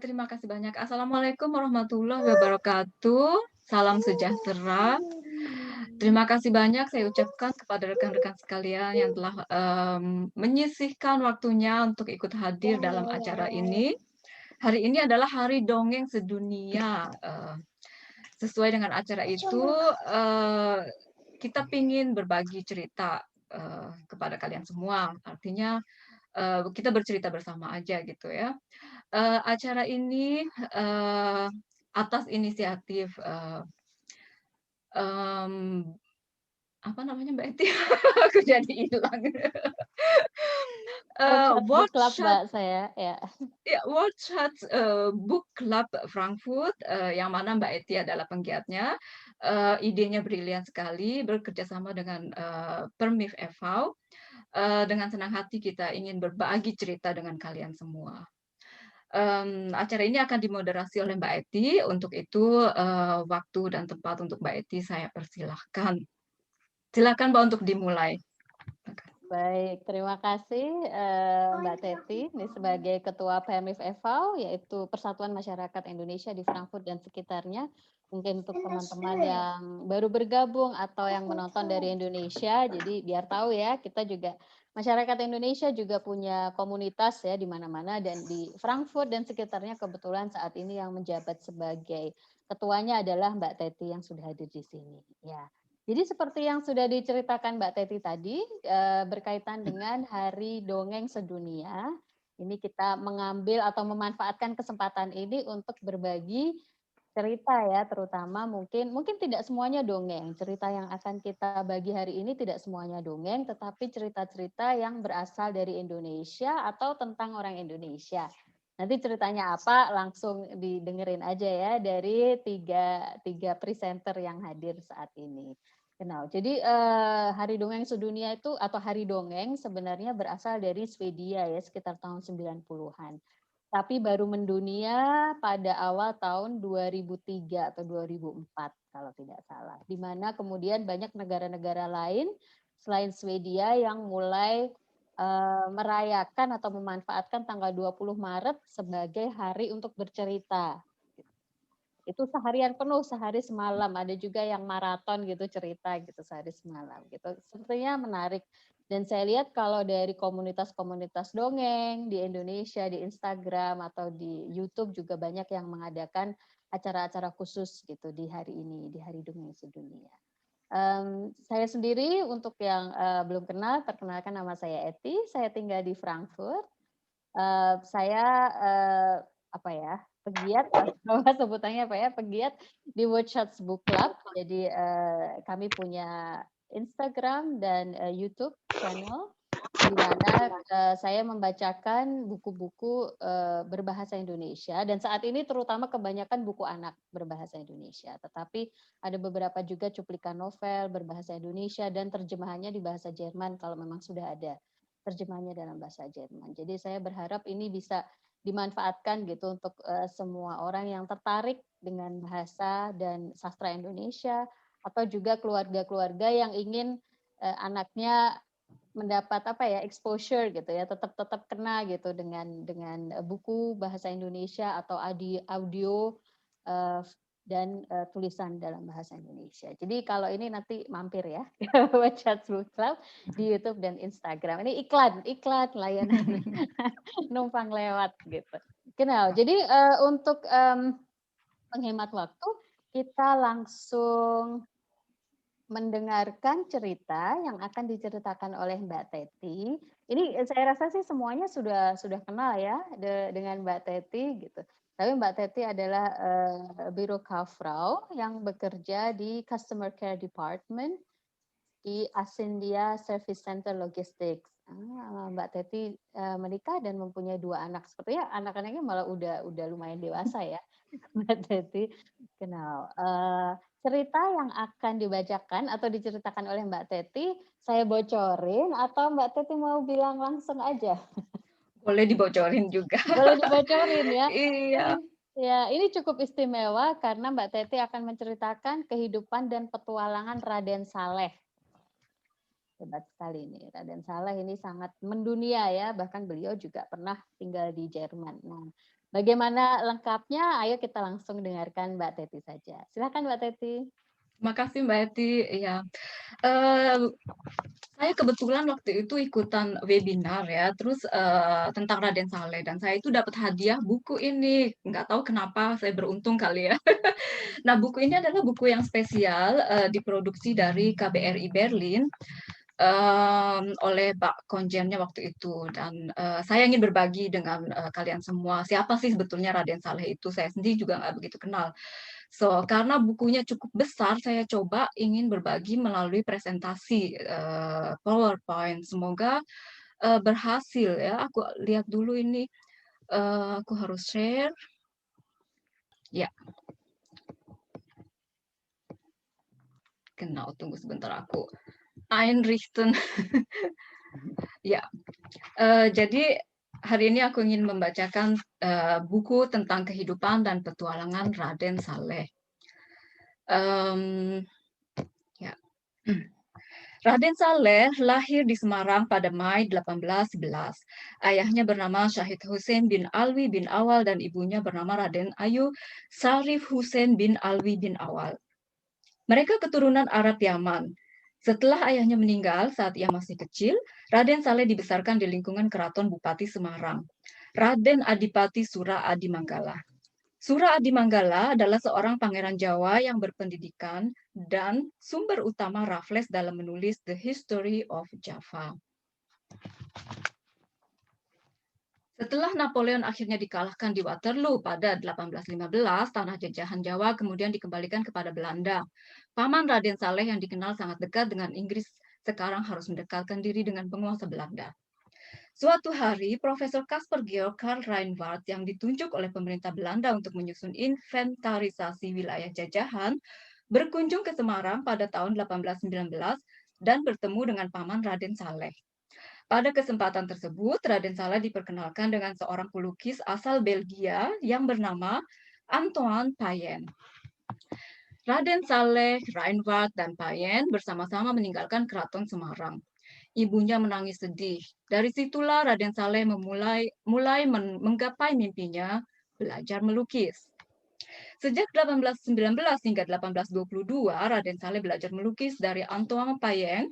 Terima kasih banyak. Assalamualaikum warahmatullahi wabarakatuh. Salam sejahtera. Terima kasih banyak saya ucapkan kepada rekan-rekan sekalian yang telah, menyisihkan waktunya untuk ikut hadir dalam acara ini. Hari ini adalah Hari Dongeng Sedunia, sesuai dengan acara itu, kita ingin berbagi cerita, kepada kalian semua. Artinya, kita bercerita bersama aja gitu ya. Acara ini, atas inisiatif, mmm, apa namanya Mbak Eti? Aku jadi hilang. Workshop book club, Workshop Mbak, saya, ya. ya, Workshop, Book Club Frankfurt, yang mana Mbak Eti adalah penggiatnya. Idenya brilian sekali, bekerja sama dengan, Permif e.V. Dengan senang hati kita ingin berbagi cerita dengan kalian semua. Acara ini akan dimoderasi oleh Mbak Eti, untuk itu, waktu dan tempat untuk Mbak Eti saya persilahkan. Silakan Mbak untuk dimulai. Baik, terima kasih, Mbak Teti, ini sebagai Ketua PMIF EVAL, yaitu Persatuan Masyarakat Indonesia di Frankfurt dan sekitarnya. Mungkin untuk teman-teman yang baru bergabung atau yang menonton dari Indonesia, jadi biar tahu ya, kita juga masyarakat Indonesia juga punya komunitas ya di mana-mana, dan di Frankfurt dan sekitarnya kebetulan saat ini yang menjabat sebagai ketuanya adalah Mbak Teti yang sudah hadir di sini, ya. Jadi seperti yang sudah diceritakan Mbak Teti tadi, berkaitan dengan Hari Dongeng Sedunia, ini kita mengambil atau memanfaatkan kesempatan ini untuk berbagi cerita ya, terutama mungkin tidak semuanya dongeng. Cerita yang akan kita bagi hari ini tidak semuanya dongeng, tetapi cerita-cerita yang berasal dari Indonesia atau tentang orang Indonesia. Nanti ceritanya apa, langsung didengerin aja ya dari tiga presenter yang hadir saat ini. Genau, jadi, Hari Dongeng Sedunia itu atau Hari Dongeng sebenarnya berasal dari Swedia ya, sekitar tahun 90-an. Tapi baru mendunia pada awal tahun 2003 atau 2004 kalau tidak salah. Di mana kemudian banyak negara-negara lain selain Swedia yang mulai, merayakan atau memanfaatkan tanggal 20 Maret sebagai hari untuk bercerita. Itu seharian penuh, sehari semalam, ada juga yang maraton gitu cerita gitu sehari semalam gitu. Sepertinya menarik dan saya lihat kalau dari komunitas-komunitas dongeng di Indonesia, di Instagram atau di YouTube juga banyak yang mengadakan acara-acara khusus gitu di hari ini, di Hari Dongeng Sedunia. Saya sendiri untuk yang, belum kenal, perkenalkan nama saya Eti, saya tinggal di Frankfurt. Saya, apa ya, pegiat atau sebutannya apa ya, pegiat di Watchers Book Club. Jadi, kami punya Instagram dan, YouTube channel, di mana, saya membacakan buku-buku, berbahasa Indonesia dan saat ini terutama kebanyakan buku anak berbahasa Indonesia. Tetapi ada beberapa juga cuplikan novel berbahasa Indonesia dan terjemahannya di bahasa Jerman kalau memang sudah ada terjemahannya dalam bahasa Jerman. Jadi saya berharap ini bisa dimanfaatkan gitu untuk, semua orang yang tertarik dengan bahasa dan sastra Indonesia, atau juga keluarga-keluarga yang ingin, anaknya mendapat apa ya, exposure gitu ya, tetap tetap kena gitu dengan, buku bahasa Indonesia atau audio, eee, dan, tulisan dalam bahasa Indonesia. Jadi kalau ini nanti mampir ya, Watchers Book Club di YouTube dan Instagram. Ini iklan iklan layanan numpang lewat gitu. Genau, jadi, untuk, menghemat waktu, kita langsung mendengarkan cerita yang akan diceritakan oleh Mbak Teti. Ini, saya rasa sih semuanya sudah kenal ya dengan Mbak Teti gitu. Tapi Mbak Teti adalah, Bürokauffrau yang bekerja di Customer Care Department di Ascendia Service Center Logistics. Mbak Teti, menikah dan mempunyai 2 anak. Sepertinya anak-anaknya malah udah lumayan dewasa ya, Mbak Teti. Genau, cerita yang akan dibacakan atau diceritakan oleh Mbak Teti, saya bocorin atau Mbak Teti mau bilang langsung aja? Boleh dibocorin juga. Boleh dibocorin ya. Iya. Ini cukup istimewa karena Mbak Teti akan menceritakan kehidupan dan petualangan Raden Saleh. Hebat sekali ini, Raden Saleh ini sangat mendunia ya, bahkan beliau juga pernah tinggal di Jerman. Nah, Bagaimana lengkapnya? Ayo kita langsung dengarkan Mbak Teti saja. Silakan Mbak Teti. Terima kasih Mbak Eti. Ya, eee, saya kebetulan waktu itu ikutan webinar ya, terus, tentang Raden Saleh dan saya itu dapat hadiah buku ini, nggak tahu kenapa saya beruntung kali ya. Nah, buku ini adalah buku yang spesial, diproduksi dari KBRI Berlin, oleh Pak Konjennya waktu itu dan, saya ingin berbagi dengan, kalian semua, siapa sih sebetulnya Raden Saleh itu, saya sendiri juga nggak begitu kenal. So, karena bukunya cukup besar, saya coba ingin berbagi melalui presentasi, PowerPoint. Semoga, berhasil ya. Aku lihat dulu ini, aku harus share. Ya, genau, tunggu sebentar aku einrichten. Ya, jadi hari ini aku ingin membacakan, buku tentang kehidupan dan petualangan Raden Saleh. Mmm, ya. Raden Saleh lahir di Semarang pada Mei 1811. Ayahnya bernama Syahid Hussein bin Alwi bin Awal dan ibunya bernama Raden Ayu Sarif Hussein bin Alwi bin Awal. Mereka keturunan Arab Yaman. Setelah ayahnya meninggal saat ia masih kecil, Raden Saleh dibesarkan di lingkungan keraton Bupati Semarang, Raden Adipati Sura Adi Manggala. Sura Adi Manggala adalah seorang pangeran Jawa yang berpendidikan dan sumber utama Raffles dalam menulis The History of Java. Setelah Napoleon akhirnya dikalahkan di Waterloo pada 1815, tanah jajahan Jawa kemudian dikembalikan kepada Belanda. Paman Raden Saleh yang dikenal sangat dekat dengan Inggris sekarang harus mendekatkan diri dengan penguasa Belanda. Suatu hari, Profesor Caspar Georg Karl Reinwart yang ditunjuk oleh pemerintah Belanda untuk menyusun inventarisasi wilayah jajahan, berkunjung ke Semarang pada tahun 1819 dan bertemu dengan Paman Raden Saleh. Pada kesempatan tersebut, Raden Saleh diperkenalkan dengan seorang pelukis asal Belgia yang bernama Antoine Payen. Raden Saleh, Reinwart, dan Payen bersama-sama meninggalkan keraton Semarang. Ibunya menangis sedih. Dari situlah Raden Saleh mulai menggapai mimpinya belajar melukis. Sejak 1819 hingga 1822, Raden Saleh belajar melukis dari Antoine Payen.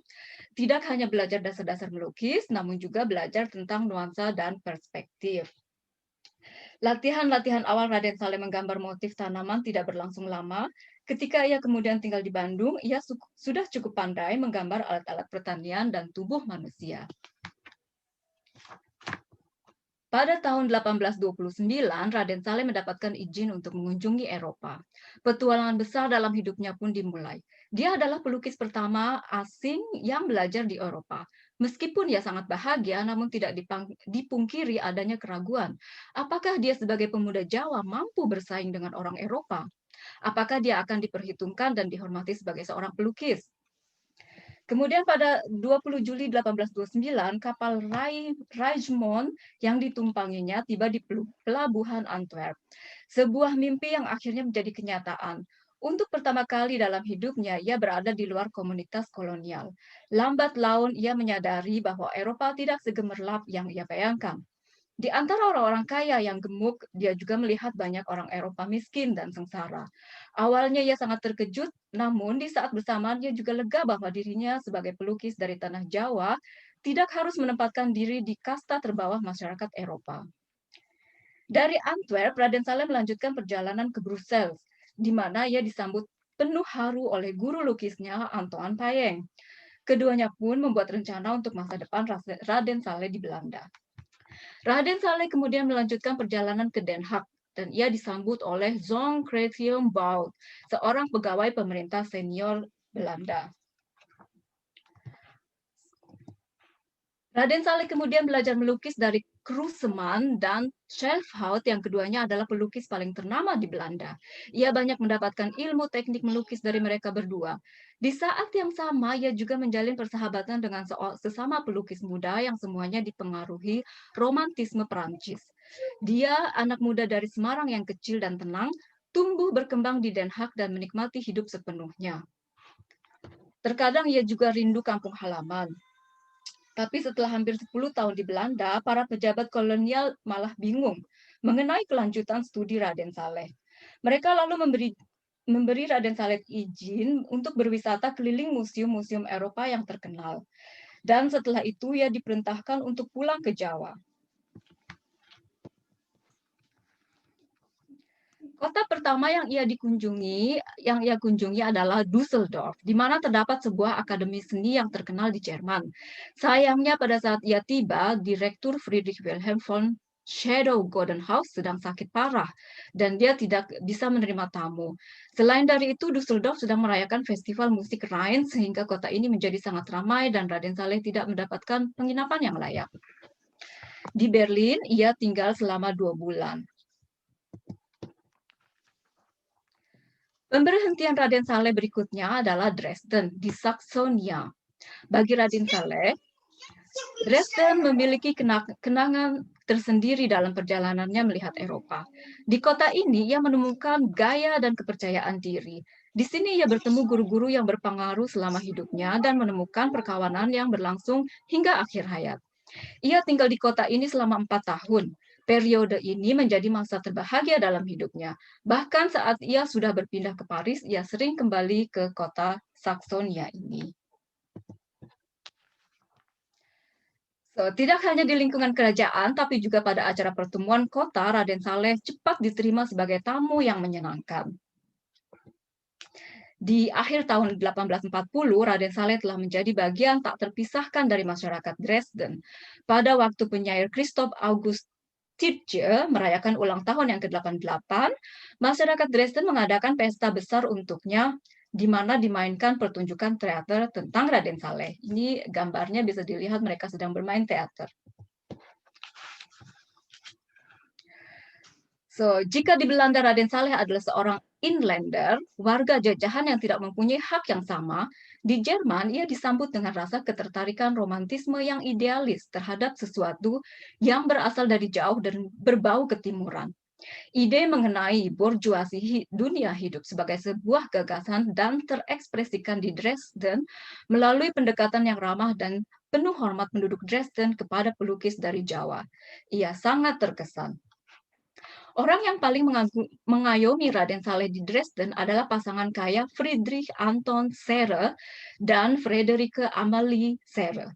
Tidak hanya belajar dasar-dasar melukis, namun juga belajar tentang nuansa dan perspektif. Latihan-latihan awal Raden Saleh menggambar motif tanaman tidak berlangsung lama. Ketika ia kemudian tinggal di Bandung, ia sudah cukup pandai menggambar alat-alat pertanian dan tubuh manusia. Pada tahun 1829, Raden Saleh mendapatkan izin untuk mengunjungi Eropa. Petualangan besar dalam hidupnya pun dimulai. Dia adalah pelukis pertama asing yang belajar di Eropa. Meskipun ia sangat bahagia, namun tidak dipungkiri adanya keraguan. Apakah dia sebagai pemuda Jawa mampu bersaing dengan orang Eropa? Apakah dia akan diperhitungkan dan dihormati sebagai seorang pelukis? Kemudian pada 20 Juli 1829, kapal Rijnmond yang ditumpanginya tiba di pelabuhan Antwerp. Sebuah mimpi yang akhirnya menjadi kenyataan. Untuk pertama kali dalam hidupnya, ia berada di luar komunitas kolonial. Lambat laun, ia menyadari bahwa Eropa tidak segemerlap yang ia bayangkan. Di antara orang-orang kaya yang gemuk, dia juga melihat banyak orang Eropa miskin dan sengsara. Awalnya ia sangat terkejut, namun di saat bersamaan ia juga lega bahwa dirinya sebagai pelukis dari tanah Jawa tidak harus menempatkan diri di kasta terbawah masyarakat Eropa. Dari Antwerp, Raden Saleh melanjutkan perjalanan ke Brussels, di mana ia disambut penuh haru oleh guru lukisnya Antoine Payen. Keduanya pun membuat rencana untuk masa depan Raden Saleh di Belanda. Raden Saleh kemudian melanjutkan perjalanan ke Den Haag dan ia disambut oleh Jan Christian Bout, seorang pegawai pemerintah senior Belanda. Raden Saleh kemudian belajar melukis dari Kruseman dan Schelfhout yang keduanya adalah pelukis paling ternama di Belanda. Ia banyak mendapatkan ilmu teknik melukis dari mereka berdua. Di saat yang sama, ia juga menjalin persahabatan dengan sesama pelukis muda yang semuanya dipengaruhi romantisme Perancis. Dia, anak muda dari Semarang yang kecil dan tenang, tumbuh berkembang di Den Haag dan menikmati hidup sepenuhnya. Terkadang ia juga rindu kampung halaman. Tapi setelah hampir 10 tahun di Belanda, para pejabat kolonial malah bingung. mengenai kelanjutan studi Raden Saleh. Mereka lalu memberi Raden Saleh izin untuk berwisata keliling museum-museum Eropa yang terkenal. Dan setelah itu ia diperintahkan untuk pulang ke Jawa. Kota pertama yang ia kunjungi adalah Düsseldorf, di mana terdapat sebuah akademi seni yang terkenal di Jerman. Sayangnya pada saat ia tiba, Direktur Friedrich Wilhelm von Shadow Goldenhaus sedang sakit parah dan dia tidak bisa menerima tamu. Selain dari itu, Düsseldorf sedang merayakan festival musik Rhine sehingga kota ini menjadi sangat ramai dan Raden Saleh tidak mendapatkan penginapan yang layak. Di Berlin, ia tinggal selama 2 bulan. Pemberhentian Raden Saleh berikutnya adalah Dresden di Saksonia. Bagi Raden Saleh, Dresden memiliki kenangan tersendiri dalam perjalanannya melihat Eropa. Di kota ini, ia menemukan gaya dan kepercayaan diri. Di sini ia bertemu guru-guru yang berpengaruh selama hidupnya dan menemukan perkawanan yang berlangsung hingga akhir hayat. Ia tinggal di kota ini selama 4 tahun. Periode ini menjadi masa terbahagia dalam hidupnya. Bahkan saat ia sudah berpindah ke Paris, ia sering kembali ke kota Saksonia ini. Tidak hanya di lingkungan kerajaan, tapi juga pada acara pertemuan kota, Raden Saleh cepat diterima sebagai tamu yang menyenangkan. Di akhir tahun 1840, Raden Saleh telah menjadi bagian tak terpisahkan dari masyarakat Dresden. Pada waktu penyair Christoph August Tirche merayakan ulang tahun yang ke-88, masyarakat Dresden mengadakan pesta besar untuknya, di mana dimainkan pertunjukan teater tentang Raden Saleh. Ini gambarnya bisa dilihat mereka sedang bermain teater. Jika di Belanda Raden Saleh adalah seorang inlander, warga jajahan yang tidak mempunyai hak yang sama, di Jerman ia disambut dengan rasa ketertarikan romantisme yang idealis terhadap sesuatu yang berasal dari jauh dan berbau ketimuran. Ide mengenai borjuasi dunia hidup sebagai sebuah gagasan dan terekspresikan di Dresden melalui pendekatan yang ramah dan penuh hormat penduduk Dresden kepada pelukis dari Jawa. Ia sangat terkesan. Orang yang paling mengayomi Raden Saleh di Dresden adalah pasangan kaya Friedrich Anton Serre dan Friederike Amalie Serre.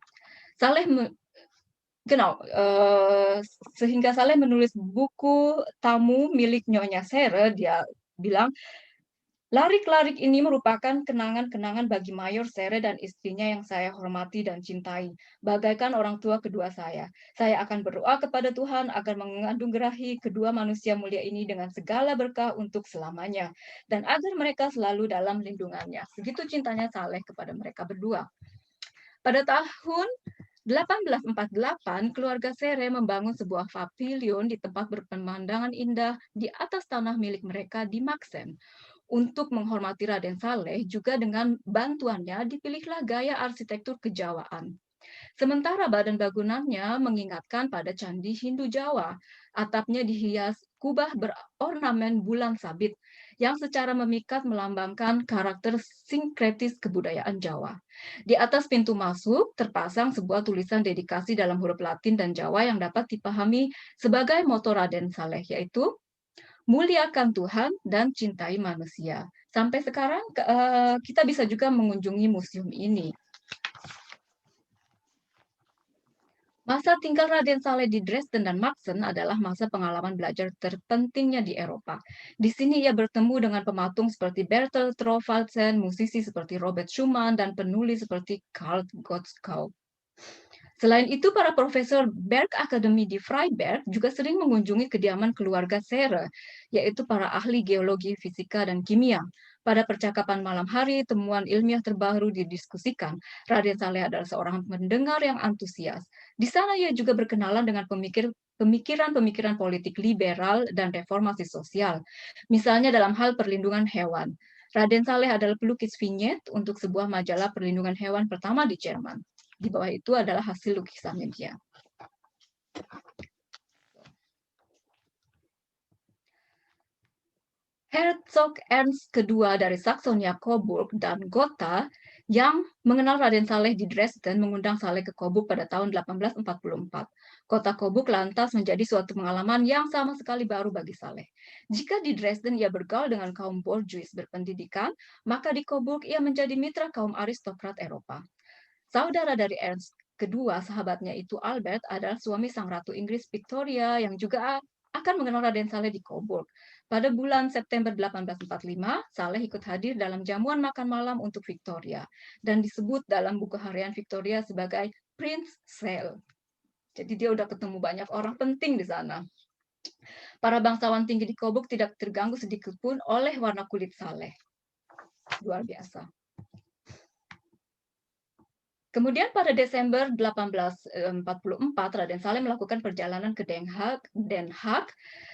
Sehingga Saleh menulis buku tamu milik Nyonya Serre. Dia bilang, larik-larik ini merupakan kenangan-kenangan bagi Mayor Serre dan istrinya yang saya hormati dan cintai, bagaikan orang tua kedua saya. Saya akan berdoa kepada Tuhan agar menganugerahi kedua manusia mulia ini dengan segala berkah untuk selamanya, dan agar mereka selalu dalam lindungannya. Begitu cintanya Saleh kepada mereka berdua. Pada tahun 1848, keluarga Serre membangun sebuah pavilion di tempat berpemandangan indah di atas tanah milik mereka di Maxen. Untuk menghormati Raden Saleh, juga dengan bantuannya dipilihlah gaya arsitektur kejawaan. Sementara badan bangunannya mengingatkan pada candi Hindu Jawa. Atapnya dihias kubah berornamen bulan sabit yang secara memikat melambangkan karakter sinkretis kebudayaan Jawa. Di atas pintu masuk terpasang sebuah tulisan dedikasi dalam huruf Latin dan Jawa yang dapat dipahami sebagai moto Raden Saleh, yaitu muliakan Tuhan dan cintai manusia. Sampai sekarang kita bisa juga mengunjungi museum ini. Masa tinggal Raden Saleh di Dresden dan Maxen adalah masa pengalaman belajar terpentingnya di Eropa. Di sini ia bertemu dengan pematung seperti Bertolt Thorvaldsen, musisi seperti Robert Schumann, dan penulis seperti Karl Gottschalk. Selain itu, para profesor Berg Academy di Freiberg juga sering mengunjungi kediaman keluarga Serre, yaitu para ahli geologi, fisika, dan kimia. Pada percakapan malam hari, temuan ilmiah terbaru didiskusikan. Raden Saleh adalah seorang pendengar yang antusias. Di sana ia juga berkenalan dengan pemikiran-pemikiran politik liberal dan reformasi sosial. Misalnya dalam hal perlindungan hewan. Raden Saleh adalah pelukis vignette untuk sebuah majalah perlindungan hewan pertama di Jerman. Di bawah itu adalah hasil lukisannya dia. Herzog Ernst II dari Saksonia Coburg dan Gotha yang mengenal Raden Saleh di Dresden mengundang Saleh ke Coburg pada tahun 1844. Kota Coburg lantas menjadi suatu pengalaman yang sama sekali baru bagi Saleh. Jika di Dresden ia bergaul dengan kaum borjuis berpendidikan, maka di Coburg ia menjadi mitra kaum aristokrat Eropa. Saudara dari Ernst kedua, sahabatnya itu Albert, adalah suami sang Ratu Inggris Victoria yang juga akan mengenal Raden Saleh di Coburg. Pada bulan September 1845, Saleh ikut hadir dalam jamuan makan malam untuk Victoria dan disebut dalam buku harian Victoria sebagai Prince Sale. Jadi dia udah ketemu banyak orang penting di sana. Para bangsawan tinggi di Coburg tidak terganggu sedikit pun oleh warna kulit Saleh. Luar biasa. Kemudian pada Desember 1844, Raden Saleh melakukan perjalanan ke Den Haag,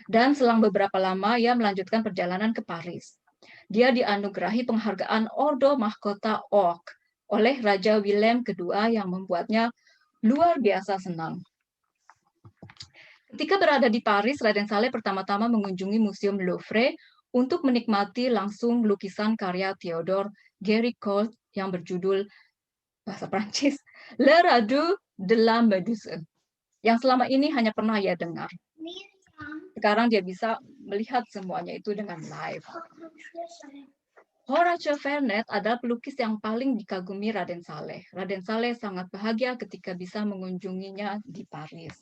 dan selang beberapa lama ia melanjutkan perjalanan ke Paris. Dia dianugerahi penghargaan Ordo Mahkota Oak oleh Raja Willem II yang membuatnya luar biasa senang. Ketika berada di Paris, Raden Saleh pertama-tama mengunjungi Museum Louvre untuk menikmati langsung lukisan karya Theodore Géricault yang berjudul bahasa Prancis, Le Radeau de la Méduse, yang selama ini hanya pernah ia dengar. Sekarang dia bisa melihat semuanya itu dengan live. Horace Vernet adalah pelukis yang paling dikagumi Raden Saleh. Raden Saleh sangat bahagia ketika bisa mengunjunginya di Paris.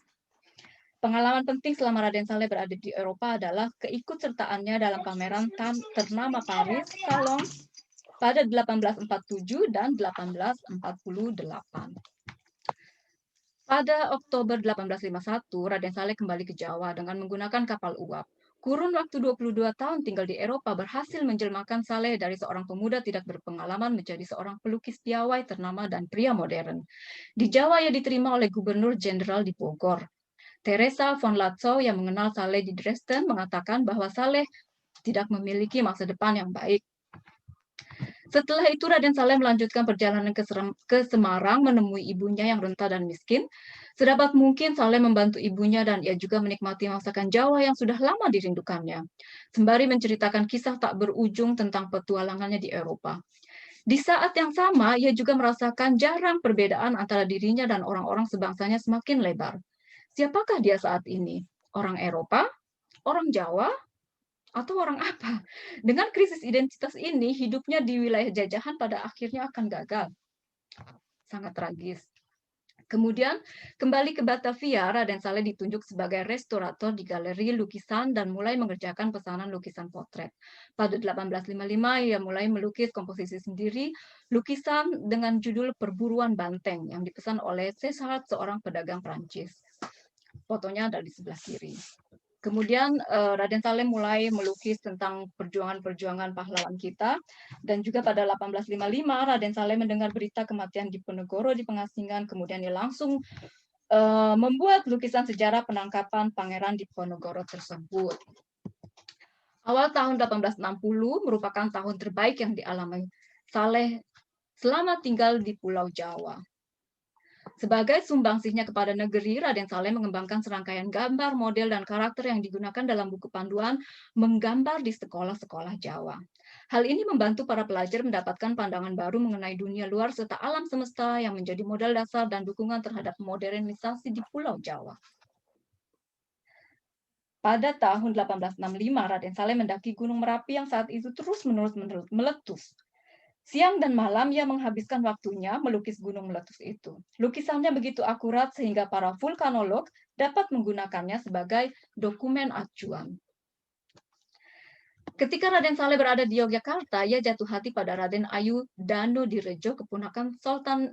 Pengalaman penting selama Raden Saleh berada di Eropa adalah keikutsertaannya dalam pameran ternama Paris Salon pada 1847 dan 1848. Pada Oktober 1851, Raden Saleh kembali ke Jawa dengan menggunakan kapal uap. Kurun waktu 22 tahun tinggal di Eropa berhasil menjelmakan Saleh dari seorang pemuda tidak berpengalaman menjadi seorang pelukis piawai ternama dan pria modern. Di Jawa ia diterima oleh Gubernur Jenderal di Bogor. Teresa von Lotzow yang mengenal Saleh di Dresden mengatakan bahwa Saleh tidak memiliki masa depan yang baik. Setelah itu Raden Saleh melanjutkan perjalanan ke Semarang menemui ibunya yang renta dan miskin. Sedapat mungkin Saleh membantu ibunya dan ia juga menikmati masakan Jawa yang sudah lama dirindukannya. Sembari menceritakan kisah tak berujung tentang petualangannya di Eropa. Di saat yang sama, ia juga merasakan jarang perbedaan antara dirinya dan orang-orang sebangsanya semakin lebar. Siapakah dia saat ini? Orang Eropa? Orang Jawa? Atau orang apa? Dengan krisis identitas ini, hidupnya di wilayah jajahan pada akhirnya akan gagal. Sangat tragis. Kemudian, kembali ke Batavia, Raden Saleh ditunjuk sebagai restorator di galeri lukisan dan mulai mengerjakan pesanan lukisan potret. Pada 1855, ia mulai melukis komposisi sendiri, lukisan dengan judul Perburuan Banteng, yang dipesan oleh César, seorang pedagang Prancis. Fotonya ada di sebelah kiri. Kemudian Raden Saleh mulai melukis tentang perjuangan-perjuangan pahlawan kita, dan juga pada 1855 Raden Saleh mendengar berita kematian Diponegoro di pengasingan, kemudian dia langsung membuat lukisan sejarah penangkapan Pangeran Diponegoro tersebut. Awal tahun 1860 merupakan tahun terbaik yang dialami Saleh selama tinggal di Pulau Jawa. Sebagai sumbangsihnya kepada negeri, Raden Saleh mengembangkan serangkaian gambar, model, dan karakter yang digunakan dalam buku panduan menggambar di sekolah-sekolah Jawa. Hal ini membantu para pelajar mendapatkan pandangan baru mengenai dunia luar serta alam semesta yang menjadi modal dasar dan dukungan terhadap modernisasi di Pulau Jawa. Pada tahun 1865, Raden Saleh mendaki Gunung Merapi yang saat itu terus-menerus meletus. Siang dan malam ia menghabiskan waktunya melukis gunung meletus itu. Lukisannya begitu akurat sehingga para vulkanolog dapat menggunakannya sebagai dokumen acuan. Ketika Raden Saleh berada di Yogyakarta, ia jatuh hati pada Raden Ayu Danodirejo, keponakan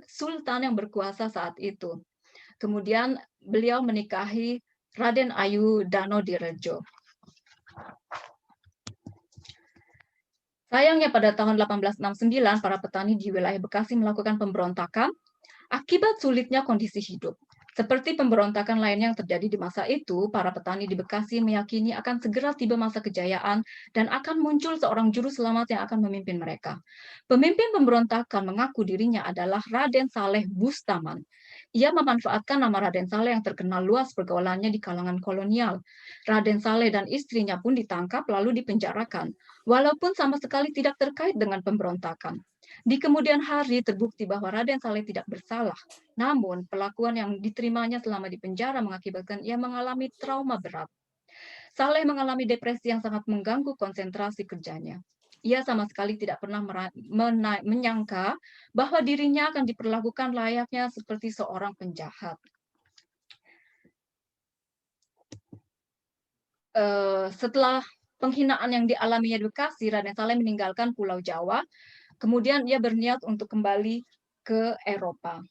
Sultan yang berkuasa saat itu. Kemudian beliau menikahi Raden Ayu Danodirejo. Sayangnya pada tahun 1869, para petani di wilayah Bekasi melakukan pemberontakan akibat sulitnya kondisi hidup. Seperti pemberontakan lainnya yang terjadi di masa itu, para petani di Bekasi meyakini akan segera tiba masa kejayaan dan akan muncul seorang juru selamat yang akan memimpin mereka. Pemimpin pemberontakan mengaku dirinya adalah Raden Saleh Bustaman. Ia memanfaatkan nama Raden Saleh yang terkenal luas pergaulannya di kalangan kolonial. Raden Saleh dan istrinya pun ditangkap lalu dipenjarakan, walaupun sama sekali tidak terkait dengan pemberontakan. Di kemudian hari terbukti bahwa Raden Saleh tidak bersalah, namun perlakuan yang diterimanya selama di penjara mengakibatkan ia mengalami trauma berat. Saleh mengalami depresi yang sangat mengganggu konsentrasi kerjanya. Ia sama sekali tidak pernah menyangka bahwa dirinya akan diperlakukan layaknya seperti seorang penjahat. Setelah penghinaan yang dialaminya di Bekasi, Raden Saleh meninggalkan Pulau Jawa. Kemudian ia berniat untuk kembali ke Eropa.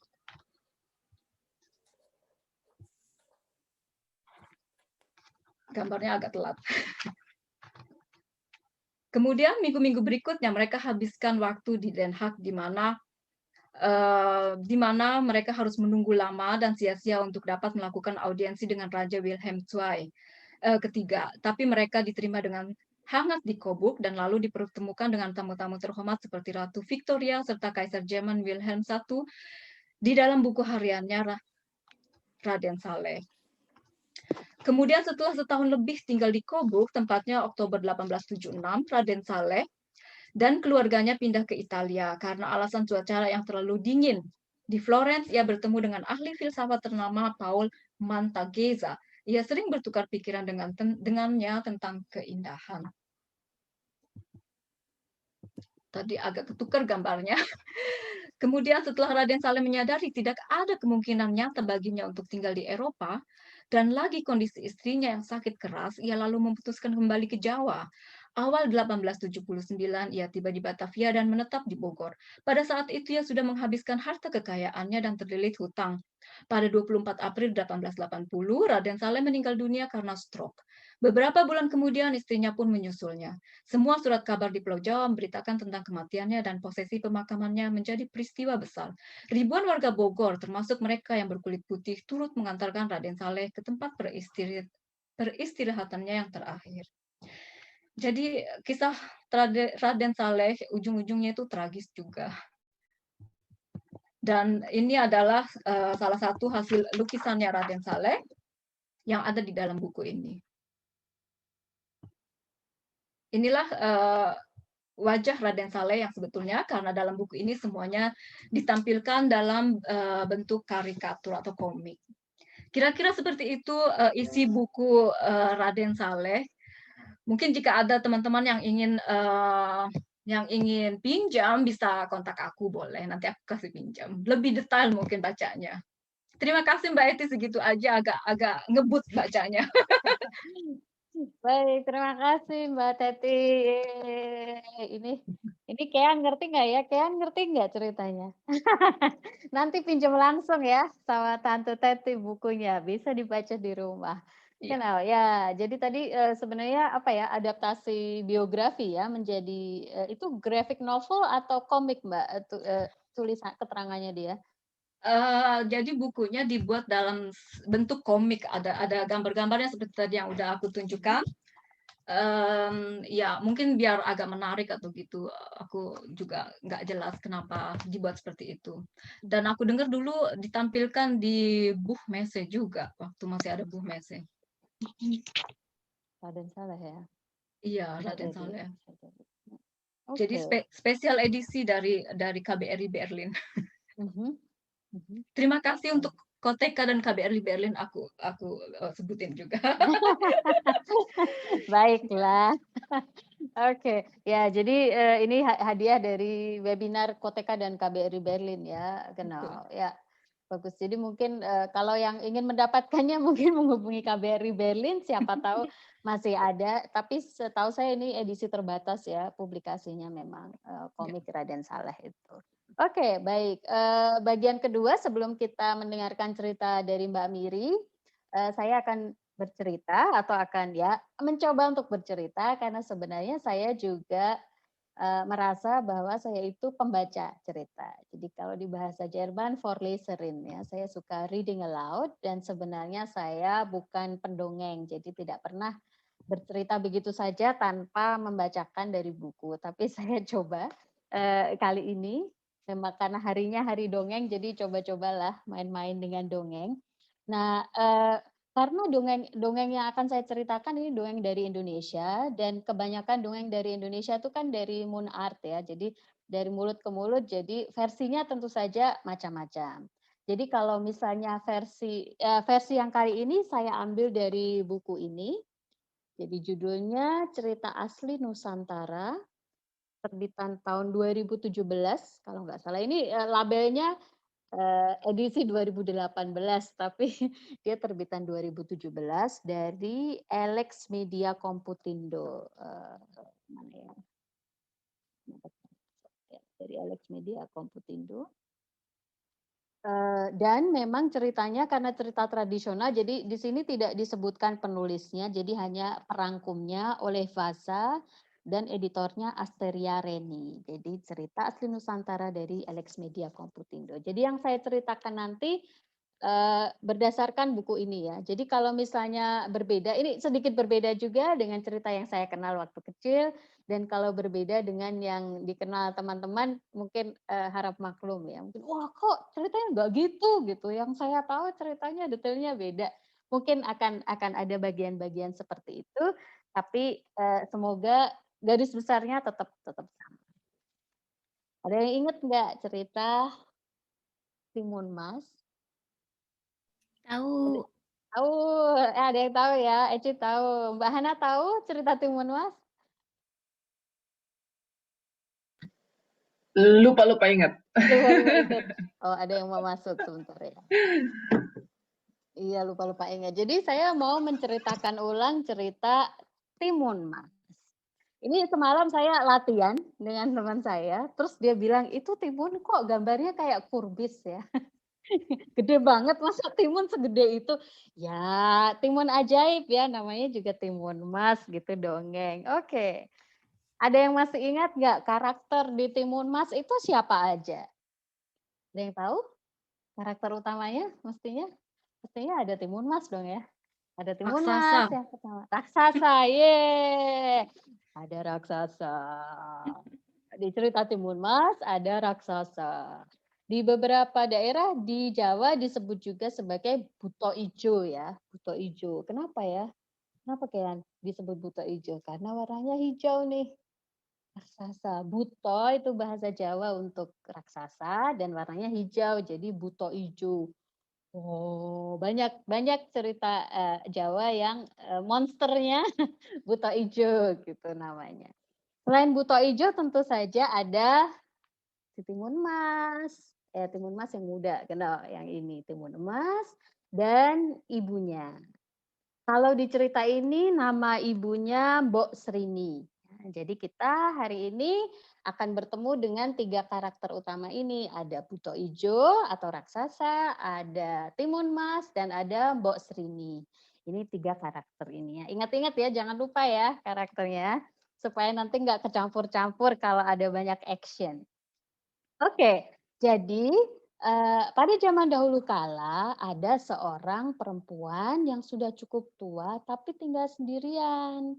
Gambarnya agak telat. Kemudian minggu-minggu berikutnya mereka habiskan waktu di Den Haag, di mana mereka harus menunggu lama dan sia-sia untuk dapat melakukan audiensi dengan Raja Wilhelm II ketiga. Tapi mereka diterima dengan hangat di Coburg dan lalu dipertemukan dengan tamu-tamu terhormat seperti Ratu Victoria serta Kaisar Jerman Wilhelm I di dalam buku hariannya Raden Saleh. Kemudian setelah setahun lebih tinggal di Coburg, tempatnya Oktober 1876, Raden Saleh dan keluarganya pindah ke Italia karena alasan cuaca yang terlalu dingin. Di Florence, ia bertemu dengan ahli filsafat ternama Paul Mantegazza. Ia sering bertukar pikiran dengannya tentang keindahan. Tadi agak ketukar gambarnya. Kemudian setelah Raden Saleh menyadari tidak ada kemungkinan nyata baginya untuk tinggal di Eropa, dan lagi kondisi istrinya yang sakit keras, ia lalu memutuskan kembali ke Jawa. Awal 1879, ia tiba di Batavia dan menetap di Bogor. Pada saat itu ia sudah menghabiskan harta kekayaannya dan terlilit hutang. Pada 24 April 1880, Raden Saleh meninggal dunia karena stroke. Beberapa bulan kemudian istrinya pun menyusulnya. Semua surat kabar di Pulau Jawa memberitakan tentang kematiannya dan prosesi pemakamannya menjadi peristiwa besar. Ribuan warga Bogor, termasuk mereka yang berkulit putih, turut mengantarkan Raden Saleh ke tempat peristirahatannya yang terakhir. Jadi kisah Raden Saleh ujung-ujungnya itu tragis juga. Dan ini adalah salah satu hasil lukisannya Raden Saleh yang ada di dalam buku ini. Inilah wajah Raden Saleh yang sebetulnya, karena dalam buku ini semuanya ditampilkan dalam bentuk karikatur atau komik. Kira-kira seperti itu isi buku Raden Saleh. Mungkin jika ada teman-teman yang ingin pinjam, bisa kontak aku, boleh. Nanti aku kasih pinjam. Lebih detail mungkin bacanya. Terima kasih Mbak Eti, segitu aja, agak ngebut bacanya. Baik, terima kasih Mbak Teti. Ini Kean ngerti nggak ya? Kean ngerti nggak ceritanya? Nanti pinjam langsung ya sama Tante Teti bukunya, bisa dibaca di rumah. Iya. Kenal ya. Jadi tadi sebenarnya apa ya, adaptasi biografi ya menjadi itu graphic novel atau komik Mbak? Tulisan keterangannya dia. Jadi bukunya dibuat dalam bentuk komik, ada gambar-gambarnya seperti tadi yang udah aku tunjukkan. Ya mungkin biar agak menarik atau gitu, aku juga nggak jelas kenapa dibuat seperti itu. Dan aku dengar dulu ditampilkan di Buh Mese juga, waktu masih ada Buh Mese. Raden Saleh ya. Iya, Bisa Raden jadi. Saleh. Jadi Oke. spesial edisi dari KBRI Berlin. Terima kasih untuk Koteka dan KBRI Berlin, aku sebutin juga. Baiklah. Oke, ya jadi ini hadiah dari webinar Koteka dan KBRI Berlin ya, kenal. Ya, bagus. Jadi mungkin kalau yang ingin mendapatkannya mungkin menghubungi KBRI Berlin, siapa tahu masih ada. Tapi setahu saya ini edisi terbatas ya publikasinya memang komik Raden Saleh itu. Oke, baik. Bagian kedua sebelum kita mendengarkan cerita dari Mbak Miri, saya akan bercerita atau akan ya mencoba untuk bercerita karena sebenarnya saya juga merasa bahwa saya itu pembaca cerita. Jadi kalau di bahasa Jerman Vorleserin ya, saya suka reading aloud dan sebenarnya saya bukan pendongeng. Jadi tidak pernah bercerita begitu saja tanpa membacakan dari buku. Tapi saya coba kali ini Memang karena harinya hari dongeng, jadi coba-cobalah main-main dengan dongeng. Nah, karena dongeng yang akan saya ceritakan ini dongeng dari Indonesia dan kebanyakan dongeng dari Indonesia itu kan dari Moon Art ya, jadi dari mulut ke mulut, jadi versinya tentu saja macam-macam. Jadi kalau misalnya versi yang kali ini saya ambil dari buku ini, jadi judulnya Cerita Asli Nusantara, terbitan tahun 2017 kalau nggak salah. Ini, labelnya, edisi 2018 tapi dia terbitan 2017 dari Elex Media Komputindo, mana ya, ya, dari Elex Media Komputindo. Dan memang ceritanya karena cerita tradisional, jadi di sini tidak disebutkan penulisnya, jadi hanya perangkumnya oleh Fasa dan editornya Asteria Reni. Jadi cerita asli Nusantara dari Elex Media Komputindo. Jadi yang saya ceritakan nanti berdasarkan buku ini ya. Jadi kalau misalnya berbeda, ini sedikit berbeda juga dengan cerita yang saya kenal waktu kecil, dan kalau berbeda dengan yang dikenal teman-teman mungkin, harap maklum ya. Mungkin, "Wah kok ceritanya nggak gitu?" Gitu, yang saya tahu ceritanya detailnya beda. Mungkin akan ada bagian-bagian seperti itu, tapi, semoga garis besarnya tetap tetap sama. Ada yang inget nggak cerita Timun Mas? Ada Tahu. tahu, ada yang tahu ya, Eci tahu. Mbak Hana tahu cerita Timun Mas? Lupa-lupa ingat. Lupa-lupa ingat. Oh, ada yang mau masuk sebentar ya. Iya, lupa-lupa ingat. Jadi saya mau menceritakan ulang cerita Timun Mas. Ini semalam saya latihan dengan teman saya, terus dia bilang, "Itu timun kok gambarnya kayak kurbis ya?" Gede banget, masa timun segede itu? Ya, timun ajaib ya, namanya juga Timun Mas gitu dongeng. Oke. Ada yang masih ingat nggak karakter di Timun Mas itu siapa aja? Ada yang tahu karakter utamanya mestinya? Mestinya ada Timun Mas dong ya? Ada Timun Mas Raksasa. yang pertama, raksasa, ye. Ada raksasa. Di cerita Timun Mas ada raksasa. Di beberapa daerah di Jawa disebut juga sebagai buto ijo ya, buto ijo. Kenapa ya? Kenapa kayak disebut buto ijo? Karena warnanya hijau nih. Raksasa. Buto itu bahasa Jawa untuk raksasa dan warnanya hijau, jadi buto ijo. Oh, banyak banyak cerita, Jawa yang, monsternya buto ijo gitu namanya. Selain buto ijo tentu saja ada si Timun Mas, Timun Mas yang muda, kenal yang ini Timun Mas dan ibunya. Kalau di cerita ini nama ibunya Mbok Srini. Nah, jadi kita hari ini akan bertemu dengan 3 karakter utama ini. Ada Buto Ijo atau raksasa, ada Timun Mas, dan ada Mbok Srini. Ini 3 karakter ini ya. Ingat-ingat ya, jangan lupa ya karakternya. Supaya nanti nggak kecampur-campur kalau ada banyak action. Oke, jadi, pada zaman dahulu kala ada seorang perempuan yang sudah cukup tua tapi tinggal sendirian,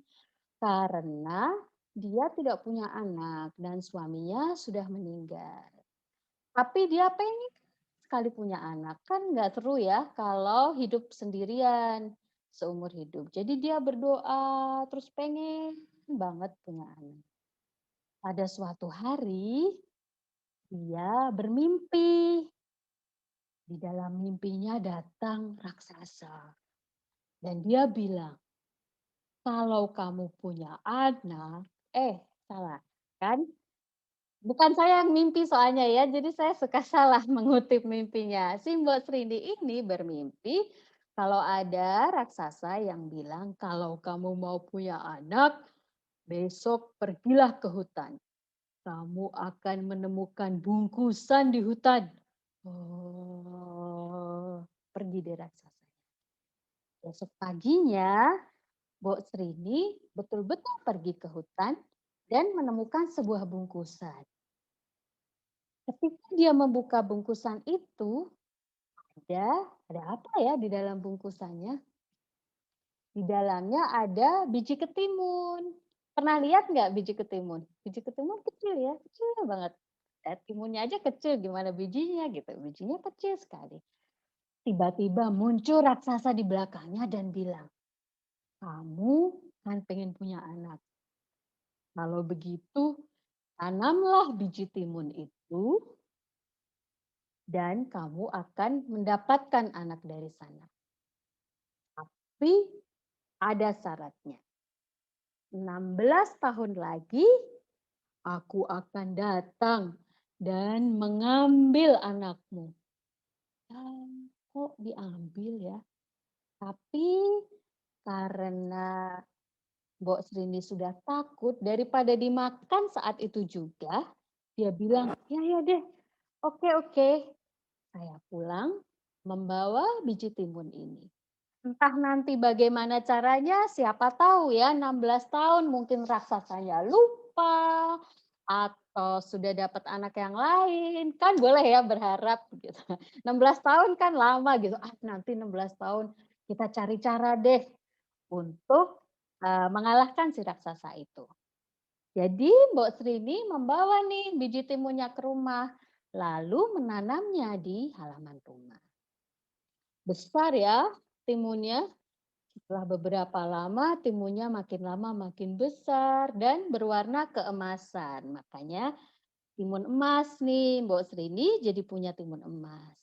karena dia tidak punya anak dan suaminya sudah meninggal. Tapi dia pengen sekali punya anak, kan nggak seru ya kalau hidup sendirian seumur hidup. Jadi dia berdoa, terus pengen banget punya anak. Pada suatu hari, dia bermimpi. Di dalam mimpinya datang raksasa dan dia bilang, "Kalau kamu punya anak," salah kan? Bukan saya yang mimpi soalnya ya, jadi saya suka salah mengutip mimpinya. Si Mbok Srindi ini bermimpi kalau ada raksasa yang bilang, "Kalau kamu mau punya anak, besok pergilah ke hutan. Kamu akan menemukan bungkusan di hutan." Oh, pergi deh raksasa. Besok paginya, Mbok Srini betul-betul pergi ke hutan dan menemukan sebuah bungkusan. Ketika dia membuka bungkusan itu, ada apa ya di dalam bungkusannya? Di dalamnya ada biji ketimun. Pernah lihat nggak biji ketimun? Biji ketimun kecil ya, kecil banget. timunnya aja kecil, gimana bijinya gitu, bijinya kecil sekali. Tiba-tiba muncul raksasa di belakangnya dan bilang, "Kamu kan pengen punya anak. Kalau begitu, tanamlah biji timun itu dan kamu akan mendapatkan anak dari sana. Tapi ada syaratnya. 16 tahun lagi aku akan datang dan mengambil anakmu." Kok diambil ya? Tapi karena Mbok Srini sudah takut daripada dimakan saat itu juga, dia bilang, "Ya ya deh, oke oke, saya pulang membawa biji timun ini. Entah nanti bagaimana caranya, siapa tahu ya 16 tahun mungkin raksasanya lupa atau sudah dapat anak yang lain, kan boleh ya berharap gitu. 16 tahun kan lama gitu, nanti 16 tahun kita cari cara deh untuk, mengalahkan si raksasa itu." Jadi Mbok Srini membawa nih biji timunnya ke rumah, lalu menanamnya di halaman rumah. Besar ya timunnya. Setelah beberapa lama, timunnya makin lama makin besar dan berwarna keemasan. Makanya timun emas nih, Mbok Srini jadi punya timun emas.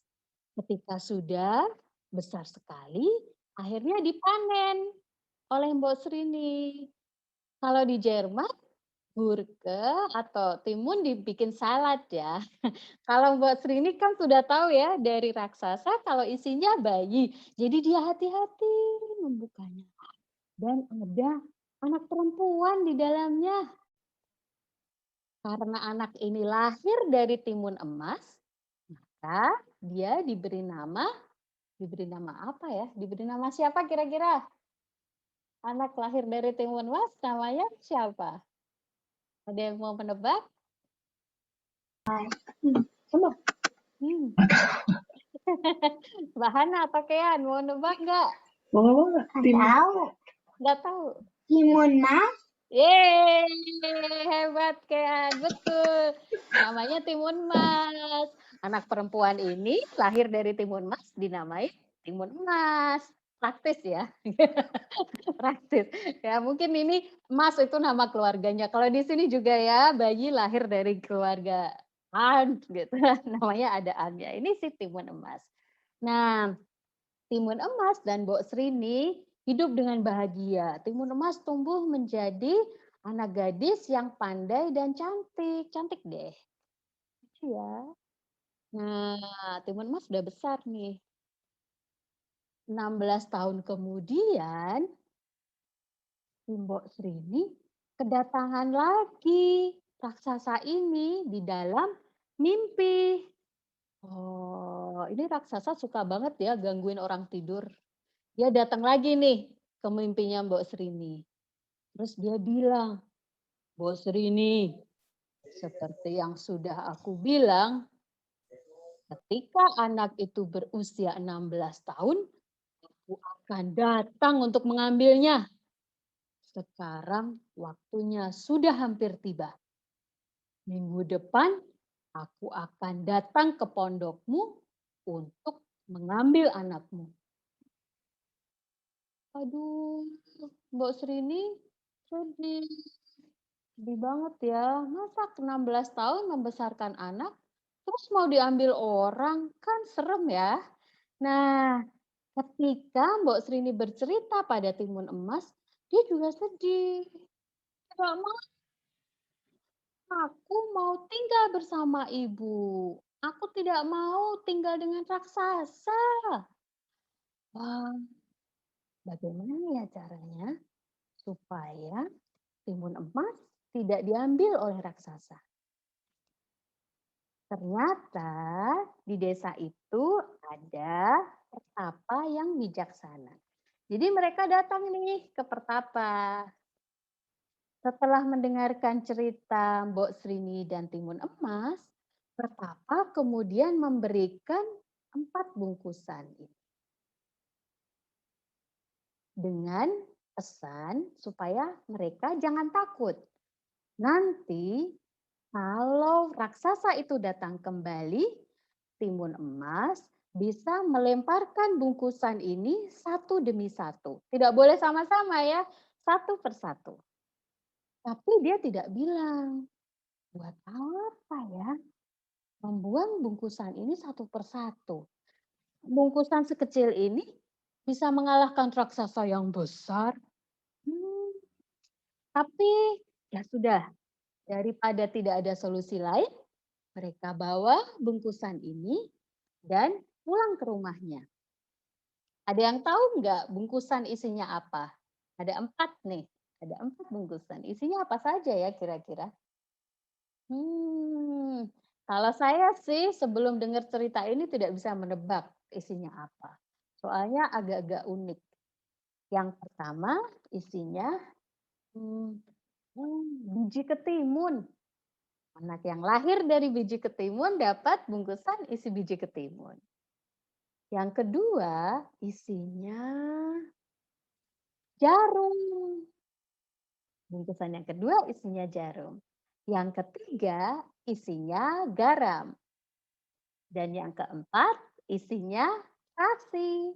Ketika sudah besar sekali, akhirnya dipanen oleh Mbok Srini. Kalau di Jerman, gurke atau timun dibikin salad ya. Kalau Mbak Srini kan sudah tahu ya dari raksasa kalau isinya bayi. Jadi dia hati-hati membukanya. Dan ada anak perempuan di dalamnya. Karena anak ini lahir dari timun emas, maka dia diberi nama apa ya? Diberi nama siapa kira-kira? Anak lahir dari timun emas namanya siapa? Ada yang mau menebak? Coba. Hmm. Mbak Hana atau Kean mau nebak nggak? Mau nggak? Tahu. Nggak tahu. Timun Mas. Yeay, hebat Kean, betul. Namanya timun mas. Anak perempuan ini lahir dari timun mas, dinamai timun emas. Praktis ya. Praktis. Ya, mungkin ini Mas itu nama keluarganya. Kalau di sini juga ya, bayi lahir dari keluarga An gitu. Namanya ada An ya. Ini si timun emas. Nah, timun emas dan Mbok Srini hidup dengan bahagia. Timun emas tumbuh menjadi anak gadis yang pandai dan cantik. Cantik deh. Ya. Nah, timun emas sudah besar nih. 16 tahun kemudian, Mbok Srini kedatangan lagi raksasa ini di dalam mimpi. Oh, ini raksasa suka banget ya gangguin orang tidur. Dia datang lagi nih ke mimpinya Mbok Srini. Terus dia bilang, "Mbok Srini, seperti yang sudah aku bilang, ketika anak itu berusia 16 tahun, aku akan datang untuk mengambilnya. Sekarang waktunya sudah hampir tiba. Minggu depan aku akan datang ke pondokmu untuk mengambil anakmu." Aduh, Mbok Srini sedih. Sedih banget ya. Masa 16 tahun membesarkan anak, terus mau diambil orang, kan serem ya. Nah, ketika Mbok Srini bercerita pada timun emas, dia juga sedih. Tidak mau, aku mau tinggal bersama ibu. Aku tidak mau tinggal dengan raksasa. Wah, bagaimana ya caranya supaya timun emas tidak diambil oleh raksasa? Ternyata di desa itu ada pertapa yang bijaksana. Jadi mereka datang nih ke pertapa. Setelah mendengarkan cerita Mbok Srini dan Timun Emas, pertapa kemudian memberikan 4 bungkusan ini dengan pesan supaya mereka jangan takut. Nanti Kalau raksasa itu datang kembali, timun emas bisa melemparkan bungkusan ini satu demi satu. Tidak boleh sama-sama ya, satu persatu. Tapi dia tidak bilang, buat apa ya membuang bungkusan ini satu persatu. Bungkusan sekecil ini bisa mengalahkan raksasa yang besar. Hmm, tapi ya sudah, daripada tidak ada solusi lain, mereka bawa bungkusan ini dan pulang ke rumahnya. Ada yang tahu nggak bungkusan isinya apa? Ada 4 nih, ada 4 bungkusan. Isinya apa saja ya kira-kira? Kalau saya sih sebelum dengar cerita ini tidak bisa menebak isinya apa. Soalnya agak-agak unik. Yang pertama isinya biji ketimun. Anak yang lahir dari biji ketimun dapat bungkusan isi biji ketimun. Yang kedua isinya jarum. Bungkusan yang kedua isinya jarum. Yang ketiga isinya garam. Dan yang keempat isinya terasi.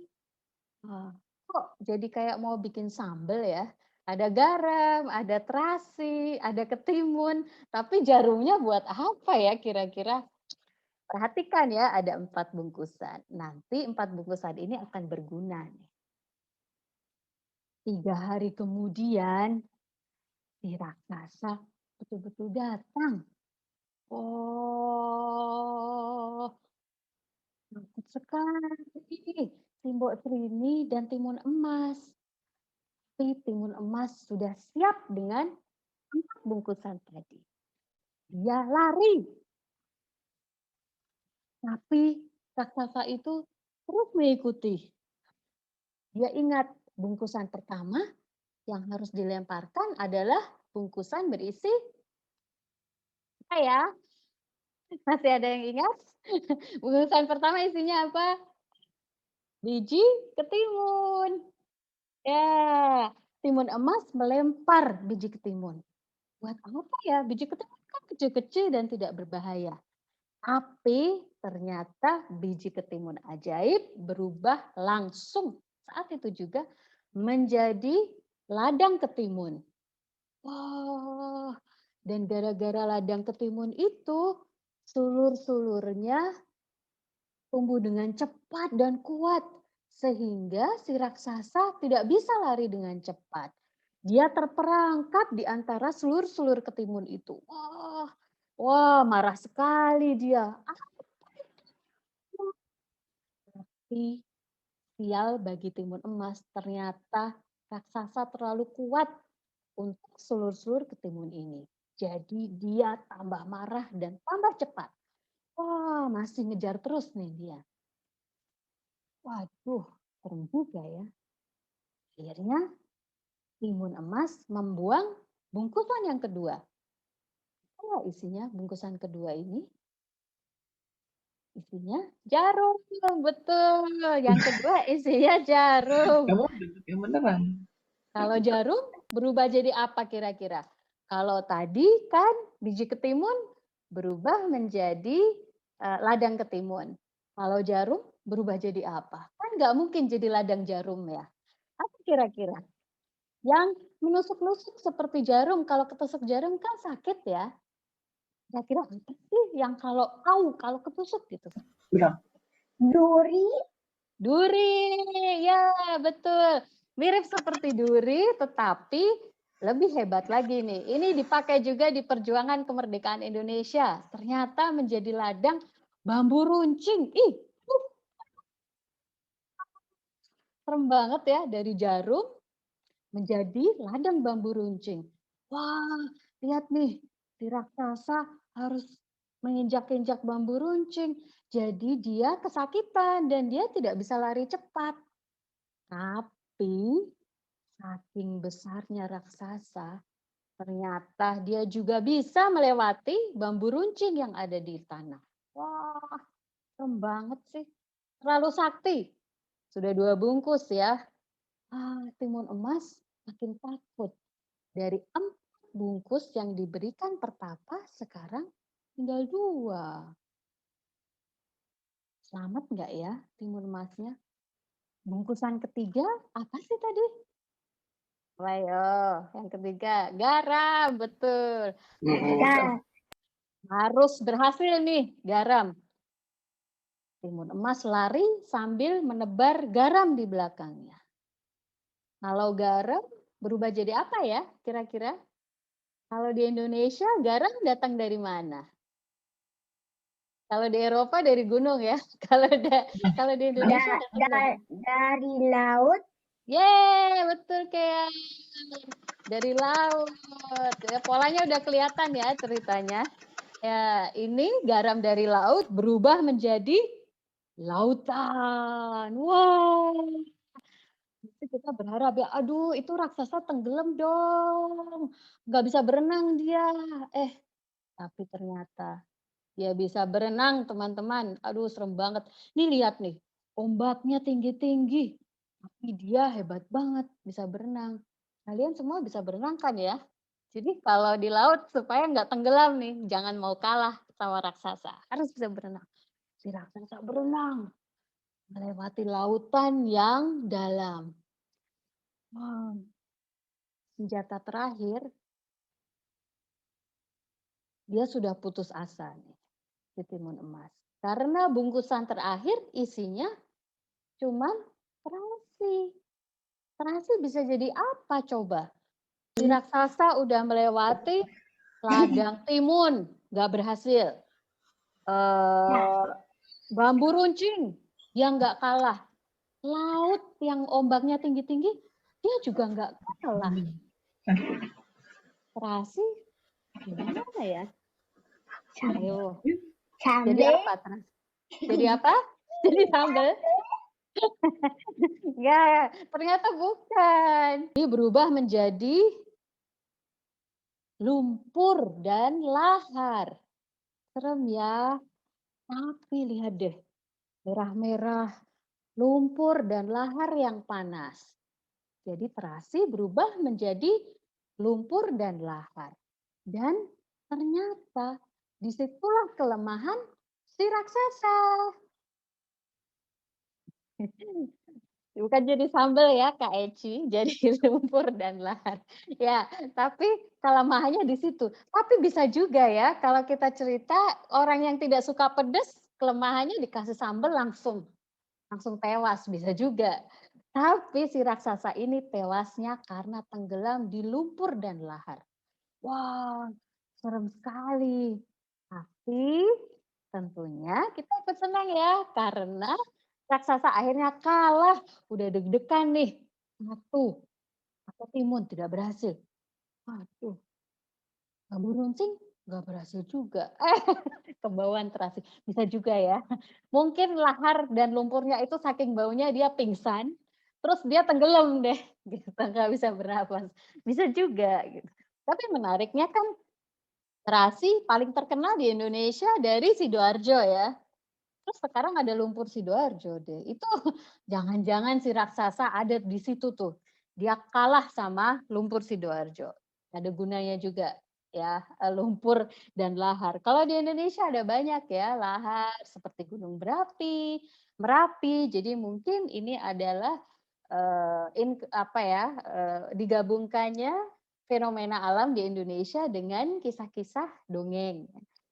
Kok jadi kayak mau bikin sambal ya? Ada garam, ada terasi, ada ketimun, tapi jarumnya buat apa ya kira-kira? Perhatikan ya, ada 4 bungkusan. Nanti 4 bungkusan ini akan berguna nih. 3 hari kemudian, si raksasa betul-betul datang. Oh, takut sekali. Simbok Trini dan timun emas. Tapi timun emas sudah siap dengan 4 bungkusan tadi. Dia lari. Tapi raksasa itu terus mengikuti. Dia ingat bungkusan pertama yang harus dilemparkan adalah bungkusan berisi apa ya? Masih ada yang ingat? Bungkusan pertama isinya apa? Biji ketimun. Ya, timun emas melempar biji ketimun. Buat apa ya? Biji ketimun kan kecil-kecil dan tidak berbahaya. Tapi ternyata biji ketimun ajaib berubah langsung saat itu juga menjadi ladang ketimun. Wah, dan gara-gara ladang ketimun itu sulur-sulurnya tumbuh dengan cepat dan kuat sehingga si raksasa tidak bisa lari dengan cepat. Dia terperangkap di antara sulur-sulur ketimun itu. Wah, marah sekali dia. Tapi sial bagi timun emas, ternyata raksasa terlalu kuat untuk sulur-sulur ketimun ini. Jadi dia tambah marah dan tambah cepat. Wah, masih ngejar terus nih dia. Waduh, serem juga ya. Akhirnya timun emas membuang bungkusan yang kedua. Apa isinya bungkusan kedua ini? Isinya jarum, betul. Yang kedua isinya jarum. Yang beneran. Kalau jarum berubah jadi apa kira-kira? Kalau tadi kan biji ketimun berubah menjadi ladang ketimun. Kalau jarum berubah jadi apa? Kan nggak mungkin jadi ladang jarum ya. Apa kira-kira? Yang menusuk-nusuk seperti jarum, kalau ketusuk jarum kan sakit ya. Kira-kira apa sih yang kalau ketusuk gitu? Duri. Duri, ya betul. Mirip seperti duri, tetapi lebih hebat lagi nih. Ini dipakai juga di perjuangan kemerdekaan Indonesia. Ternyata menjadi ladang bambu runcing. Serem banget ya, dari jarum menjadi ladang bambu runcing. Wah, lihat nih, si raksasa harus menginjak-injak bambu runcing. Jadi dia kesakitan dan dia tidak bisa lari cepat. Tapi saking besarnya raksasa, ternyata dia juga bisa melewati bambu runcing yang ada di tanah. Wah, serem banget sih. Terlalu sakti. Sudah 2 bungkus ya. Timun emas makin takut. Dari 4 bungkus yang diberikan pertapa sekarang tinggal 2. Selamat nggak ya timun emasnya? Bungkusan ketiga apa sih tadi? Ayo, yang ketiga garam, betul. Nah, Harus berhasil nih garam. Timun emas lari sambil menebar garam di belakangnya. Kalau garam berubah jadi apa ya kira-kira? Kalau di Indonesia garam datang dari mana? Kalau di Eropa dari gunung ya. Kalau di Indonesia datang dari dari laut. Yeay, betul kayak dari laut. Ya, polanya udah kelihatan ya ceritanya. Ya, ini garam dari laut berubah menjadi lautan. Wow. Itu kita berharap ya, aduh itu raksasa tenggelam dong. Nggak bisa berenang dia. Tapi ternyata dia bisa berenang teman-teman. Aduh serem banget. Nih lihat nih, ombaknya tinggi-tinggi. Tapi dia hebat banget bisa berenang. Kalian semua bisa berenang kan ya? Jadi kalau di laut supaya nggak tenggelam nih, jangan mau kalah sama raksasa. Harus bisa berenang. Si raksasa berenang melewati lautan yang dalam. Wow, senjata terakhir, dia sudah putus asa nih, si timun emas. Karena bungkusan terakhir isinya cuman terasi. Terasi bisa jadi apa coba? Si raksasa udah melewati ladang timun, nggak berhasil. Bambu runcing yang nggak kalah. Laut yang ombaknya tinggi-tinggi, dia juga nggak kalah. Terasi gimana ya? Ayo. Jadi apa? Jadi apa? Jadi sambal? Ya, ternyata bukan. Ini berubah menjadi lumpur dan lahar. Serem ya. Tapi lihat deh, merah-merah, lumpur dan lahar yang panas. Jadi terasi berubah menjadi lumpur dan lahar. Dan ternyata disitulah kelemahan si raksasa. Bukan jadi sambal ya Kak Eci, jadi lumpur dan lahar. Ya, tapi kelemahannya di situ. Tapi bisa juga ya kalau kita cerita orang yang tidak suka pedas, kelemahannya dikasih sambal langsung tewas, bisa juga. Tapi si raksasa ini tewasnya karena tenggelam di lumpur dan lahar. Wah, serem sekali. Tapi tentunya kita ikut senang ya karena raksasa akhirnya kalah. Udah deg-degan nih. Satu, atau timun tidak berhasil. Waduh, bambu runcing nggak berhasil juga. Kebauan terasi. Bisa juga ya. Mungkin lahar dan lumpurnya itu saking baunya dia pingsan. Terus dia tenggelam deh. Gitu, nggak bisa bernapas. Bisa juga. Gitu. Tapi menariknya kan terasi paling terkenal di Indonesia dari Sidoarjo ya. Terus sekarang ada lumpur Sidoarjo deh. Itu jangan-jangan si raksasa ada di situ tuh. Dia kalah sama lumpur Sidoarjo. Ada gunanya juga ya lumpur dan lahar. Kalau di Indonesia ada banyak ya lahar seperti Gunung Berapi, Merapi. Jadi mungkin ini adalah digabungkannya fenomena alam di Indonesia dengan kisah-kisah dongeng.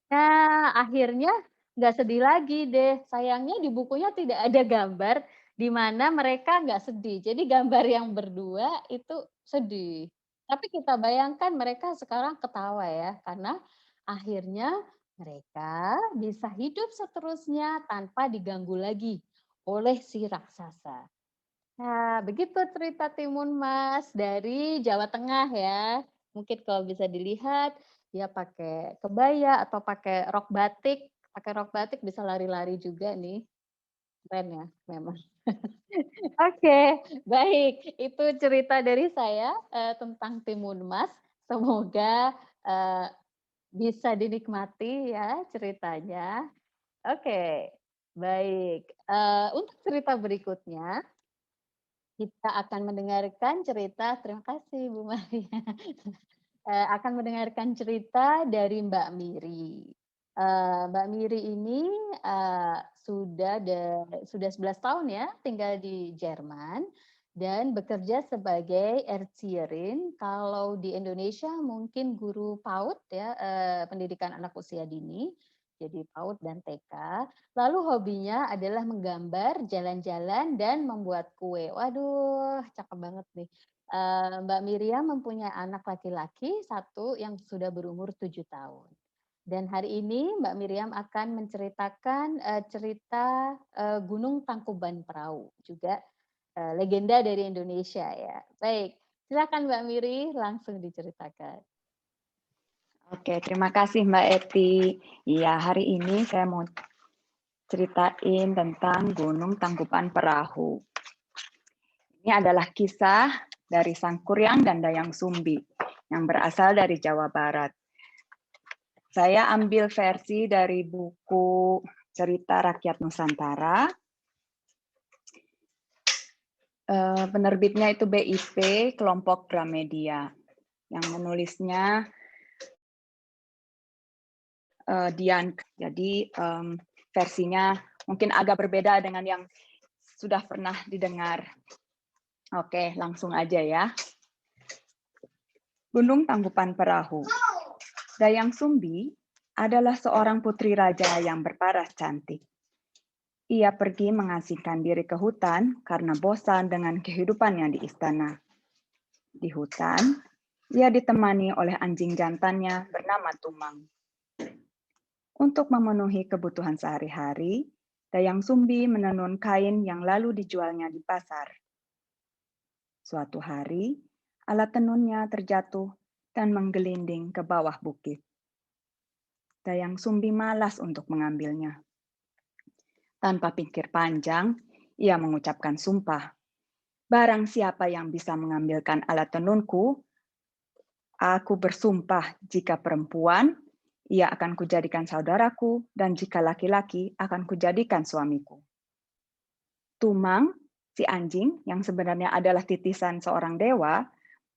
Nah, akhirnya nggak sedih lagi deh. Sayangnya di bukunya tidak ada gambar di mana mereka nggak sedih. Jadi gambar yang berdua itu sedih. Tapi kita bayangkan mereka sekarang ketawa ya, karena akhirnya mereka bisa hidup seterusnya tanpa diganggu lagi oleh si raksasa. Nah, begitu cerita Timun Mas dari Jawa Tengah ya. Mungkin kalau bisa dilihat dia pakai kebaya atau pakai rok batik. Pakai rok batik bisa lari-lari juga nih. Keren ya memang. Oke, baik. Itu cerita dari saya tentang Timun Mas. Semoga bisa dinikmati ya ceritanya. Oke, baik. Untuk cerita berikutnya kita akan mendengarkan cerita terima kasih Bu Maria. akan mendengarkan cerita dari Mbak Miri. Mbak Miri ini sudah 11 tahun ya tinggal di Jerman dan bekerja sebagai Erzieherin. Kalau di Indonesia mungkin guru PAUD ya, pendidikan anak usia dini, jadi PAUD dan TK. Lalu hobinya adalah menggambar, jalan-jalan, dan membuat kue. Waduh, cakep banget nih. Mbak Miriam mempunyai anak laki-laki satu yang sudah berumur 7 tahun. Dan hari ini Mbak Miriam akan menceritakan cerita Gunung Tangkuban Perahu, juga legenda dari Indonesia ya. Baik, silakan Mbak Miri langsung diceritakan. Oke, terima kasih Mbak Eti. Ya, hari ini saya mau ceritain tentang Gunung Tangkuban Perahu. Ini adalah kisah dari Sangkuriang dan Dayang Sumbi yang berasal dari Jawa Barat. Saya ambil versi dari buku Cerita Rakyat Nusantara. Penerbitnya itu BIP, kelompok Gramedia. Yang menulisnya Dian. Jadi versinya mungkin agak berbeda dengan yang sudah pernah didengar. Oke, langsung aja ya. Gunung Tangkuban Perahu. Dayang Sumbi adalah seorang putri raja yang berparas cantik. Ia pergi mengasingkan diri ke hutan karena bosan dengan kehidupannya di istana. Di hutan, ia ditemani oleh anjing jantannya bernama Tumang. Untuk memenuhi kebutuhan sehari-hari, Dayang Sumbi menenun kain yang lalu dijualnya di pasar. Suatu hari, alat tenunnya terjatuh dan menggelinding ke bawah bukit. Dayang Sumbi malas untuk mengambilnya. Tanpa pikir panjang, ia mengucapkan sumpah. Barang siapa yang bisa mengambilkan alat tenunku, aku bersumpah jika perempuan, ia akan kujadikan saudaraku, dan jika laki-laki akan kujadikan suamiku. Tumang, si anjing yang sebenarnya adalah titisan seorang dewa,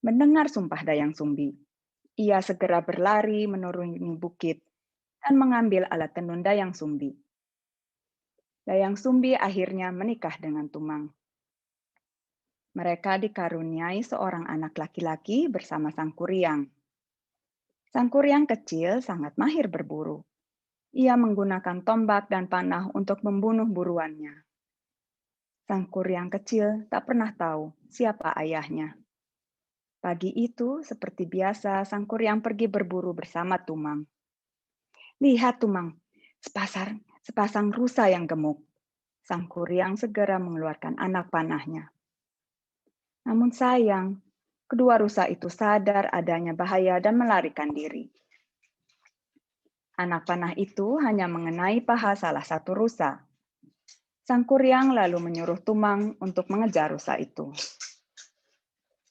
mendengar sumpah Dayang Sumbi. Ia segera berlari menuruni bukit dan mengambil alat tenun Dayang Sumbi. Dayang Sumbi akhirnya menikah dengan Tumang. Mereka dikaruniai seorang anak laki-laki bersama Sangkuriang. Sangkuriang kecil sangat mahir berburu. Ia menggunakan tombak dan panah untuk membunuh buruannya. Sangkuriang kecil tak pernah tahu siapa ayahnya. Pagi itu, seperti biasa, Sangkuriang pergi berburu bersama Tumang. Lihat Tumang, sepasang rusa yang gemuk. Sangkuriang segera mengeluarkan anak panahnya. Namun sayang, kedua rusa itu sadar adanya bahaya dan melarikan diri. Anak panah itu hanya mengenai paha salah satu rusa. Sangkuriang lalu menyuruh Tumang untuk mengejar rusa itu.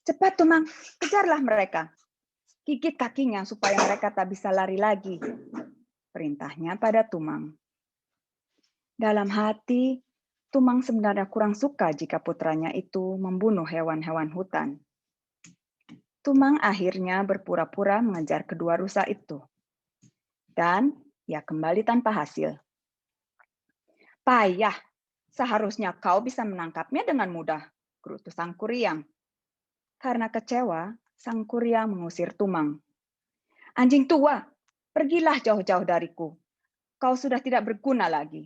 Cepat Tumang, kejarlah mereka. Gigit kakinya supaya mereka tak bisa lari lagi. Perintahnya pada Tumang. Dalam hati, Tumang sebenarnya kurang suka jika putranya itu membunuh hewan-hewan hutan. Tumang akhirnya berpura-pura mengejar kedua rusa itu. Dan ia kembali tanpa hasil. Payah, seharusnya kau bisa menangkapnya dengan mudah, gerutu Sangkuriang. Karena kecewa, Sangkuriang mengusir Tumang. Anjing tua, pergilah jauh-jauh dariku. Kau sudah tidak berguna lagi.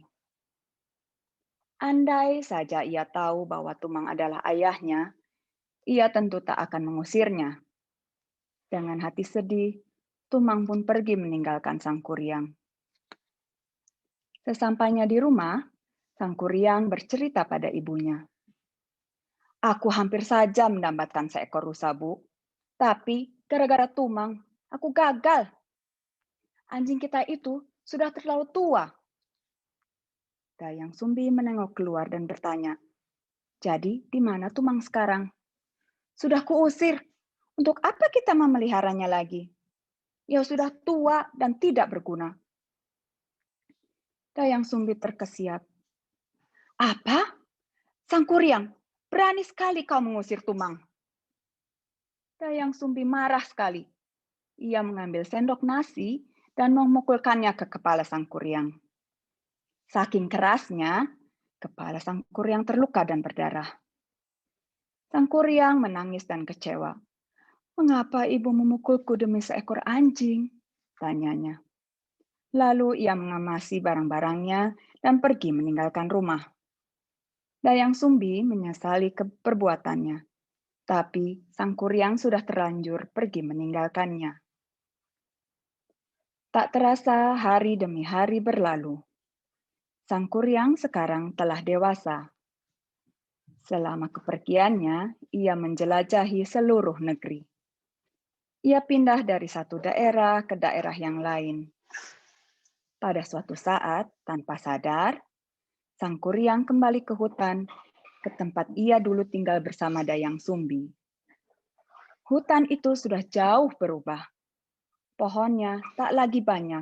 Andai saja ia tahu bahwa Tumang adalah ayahnya, ia tentu tak akan mengusirnya. Dengan hati sedih, Tumang pun pergi meninggalkan Sangkuriang. Sesampainya di rumah, Sangkuriang bercerita pada ibunya. Aku hampir saja mendapatkan seekor rusa, Bu. Tapi gara-gara Tumang, aku gagal. Anjing kita itu sudah terlalu tua. Dayang Sumbi menengok keluar dan bertanya, jadi di mana Tumang sekarang? Sudah kuusir. Untuk apa kita memeliharanya lagi? Ia sudah tua dan tidak berguna. Dayang Sumbi terkesiap. Apa? Sangkuriang, berani sekali kau mengusir Tumang. Dayang Sumbi marah sekali. Ia mengambil sendok nasi dan memukulkannya ke kepala sang kuryang. Saking kerasnya, kepala sang kuryang terluka dan berdarah. Sang kuryang menangis dan kecewa. "Mengapa ibu memukulku demi seekor anjing?" tanyanya. Lalu ia mengemasi barang-barangnya dan pergi meninggalkan rumah. Dayang Sumbi menyesali perbuatannya, tapi sang kuryang sudah terlanjur pergi meninggalkannya. Tak terasa hari demi hari berlalu. Sang kuryang sekarang telah dewasa. Selama kepergiannya, ia menjelajahi seluruh negeri. Ia pindah dari satu daerah ke daerah yang lain. Pada suatu saat, tanpa sadar, sang kuryang kembali ke hutan, ke tempat ia dulu tinggal bersama Dayang Sumbi. Hutan itu sudah jauh berubah. Pohonnya tak lagi banyak,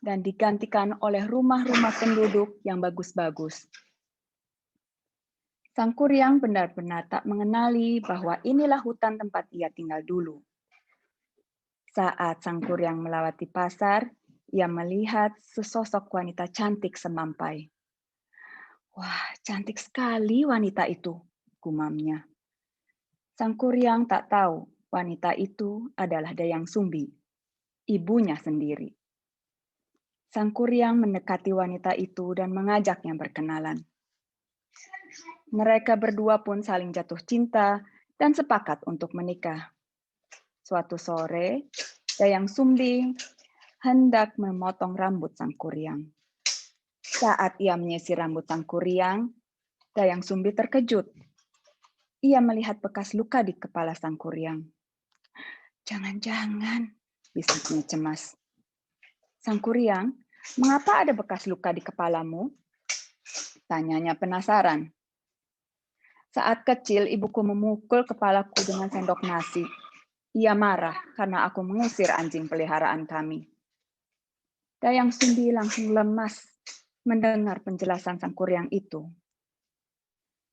dan digantikan oleh rumah-rumah penduduk yang bagus-bagus. Sang kuryang benar-benar tak mengenali bahwa inilah hutan tempat ia tinggal dulu. Saat sang kuryang melewati pasar, ia melihat sesosok wanita cantik semampai. "Wah, cantik sekali wanita itu," gumamnya. Sang kuryang tak tahu wanita itu adalah Dayang Sumbi, ibunya sendiri. Sang kuryang mendekati wanita itu dan mengajaknya berkenalan. Mereka berdua pun saling jatuh cinta dan sepakat untuk menikah. Suatu sore, Dayang Sumbi hendak memotong rambut sang kuryang. Saat ia menyisir rambut sang kuryang, Dayang Sumbi terkejut. Ia melihat bekas luka di kepala sang kuryang. "Jangan-jangan," bisiknya cemas. Sang kuryang, "Mengapa ada bekas luka di kepalamu?" tanyanya penasaran. "Saat kecil ibuku memukul kepalaku dengan sendok nasi. Ia marah karena aku mengusir anjing peliharaan kami." Dayang Sumbi langsung lemas mendengar penjelasan sang kuryang itu.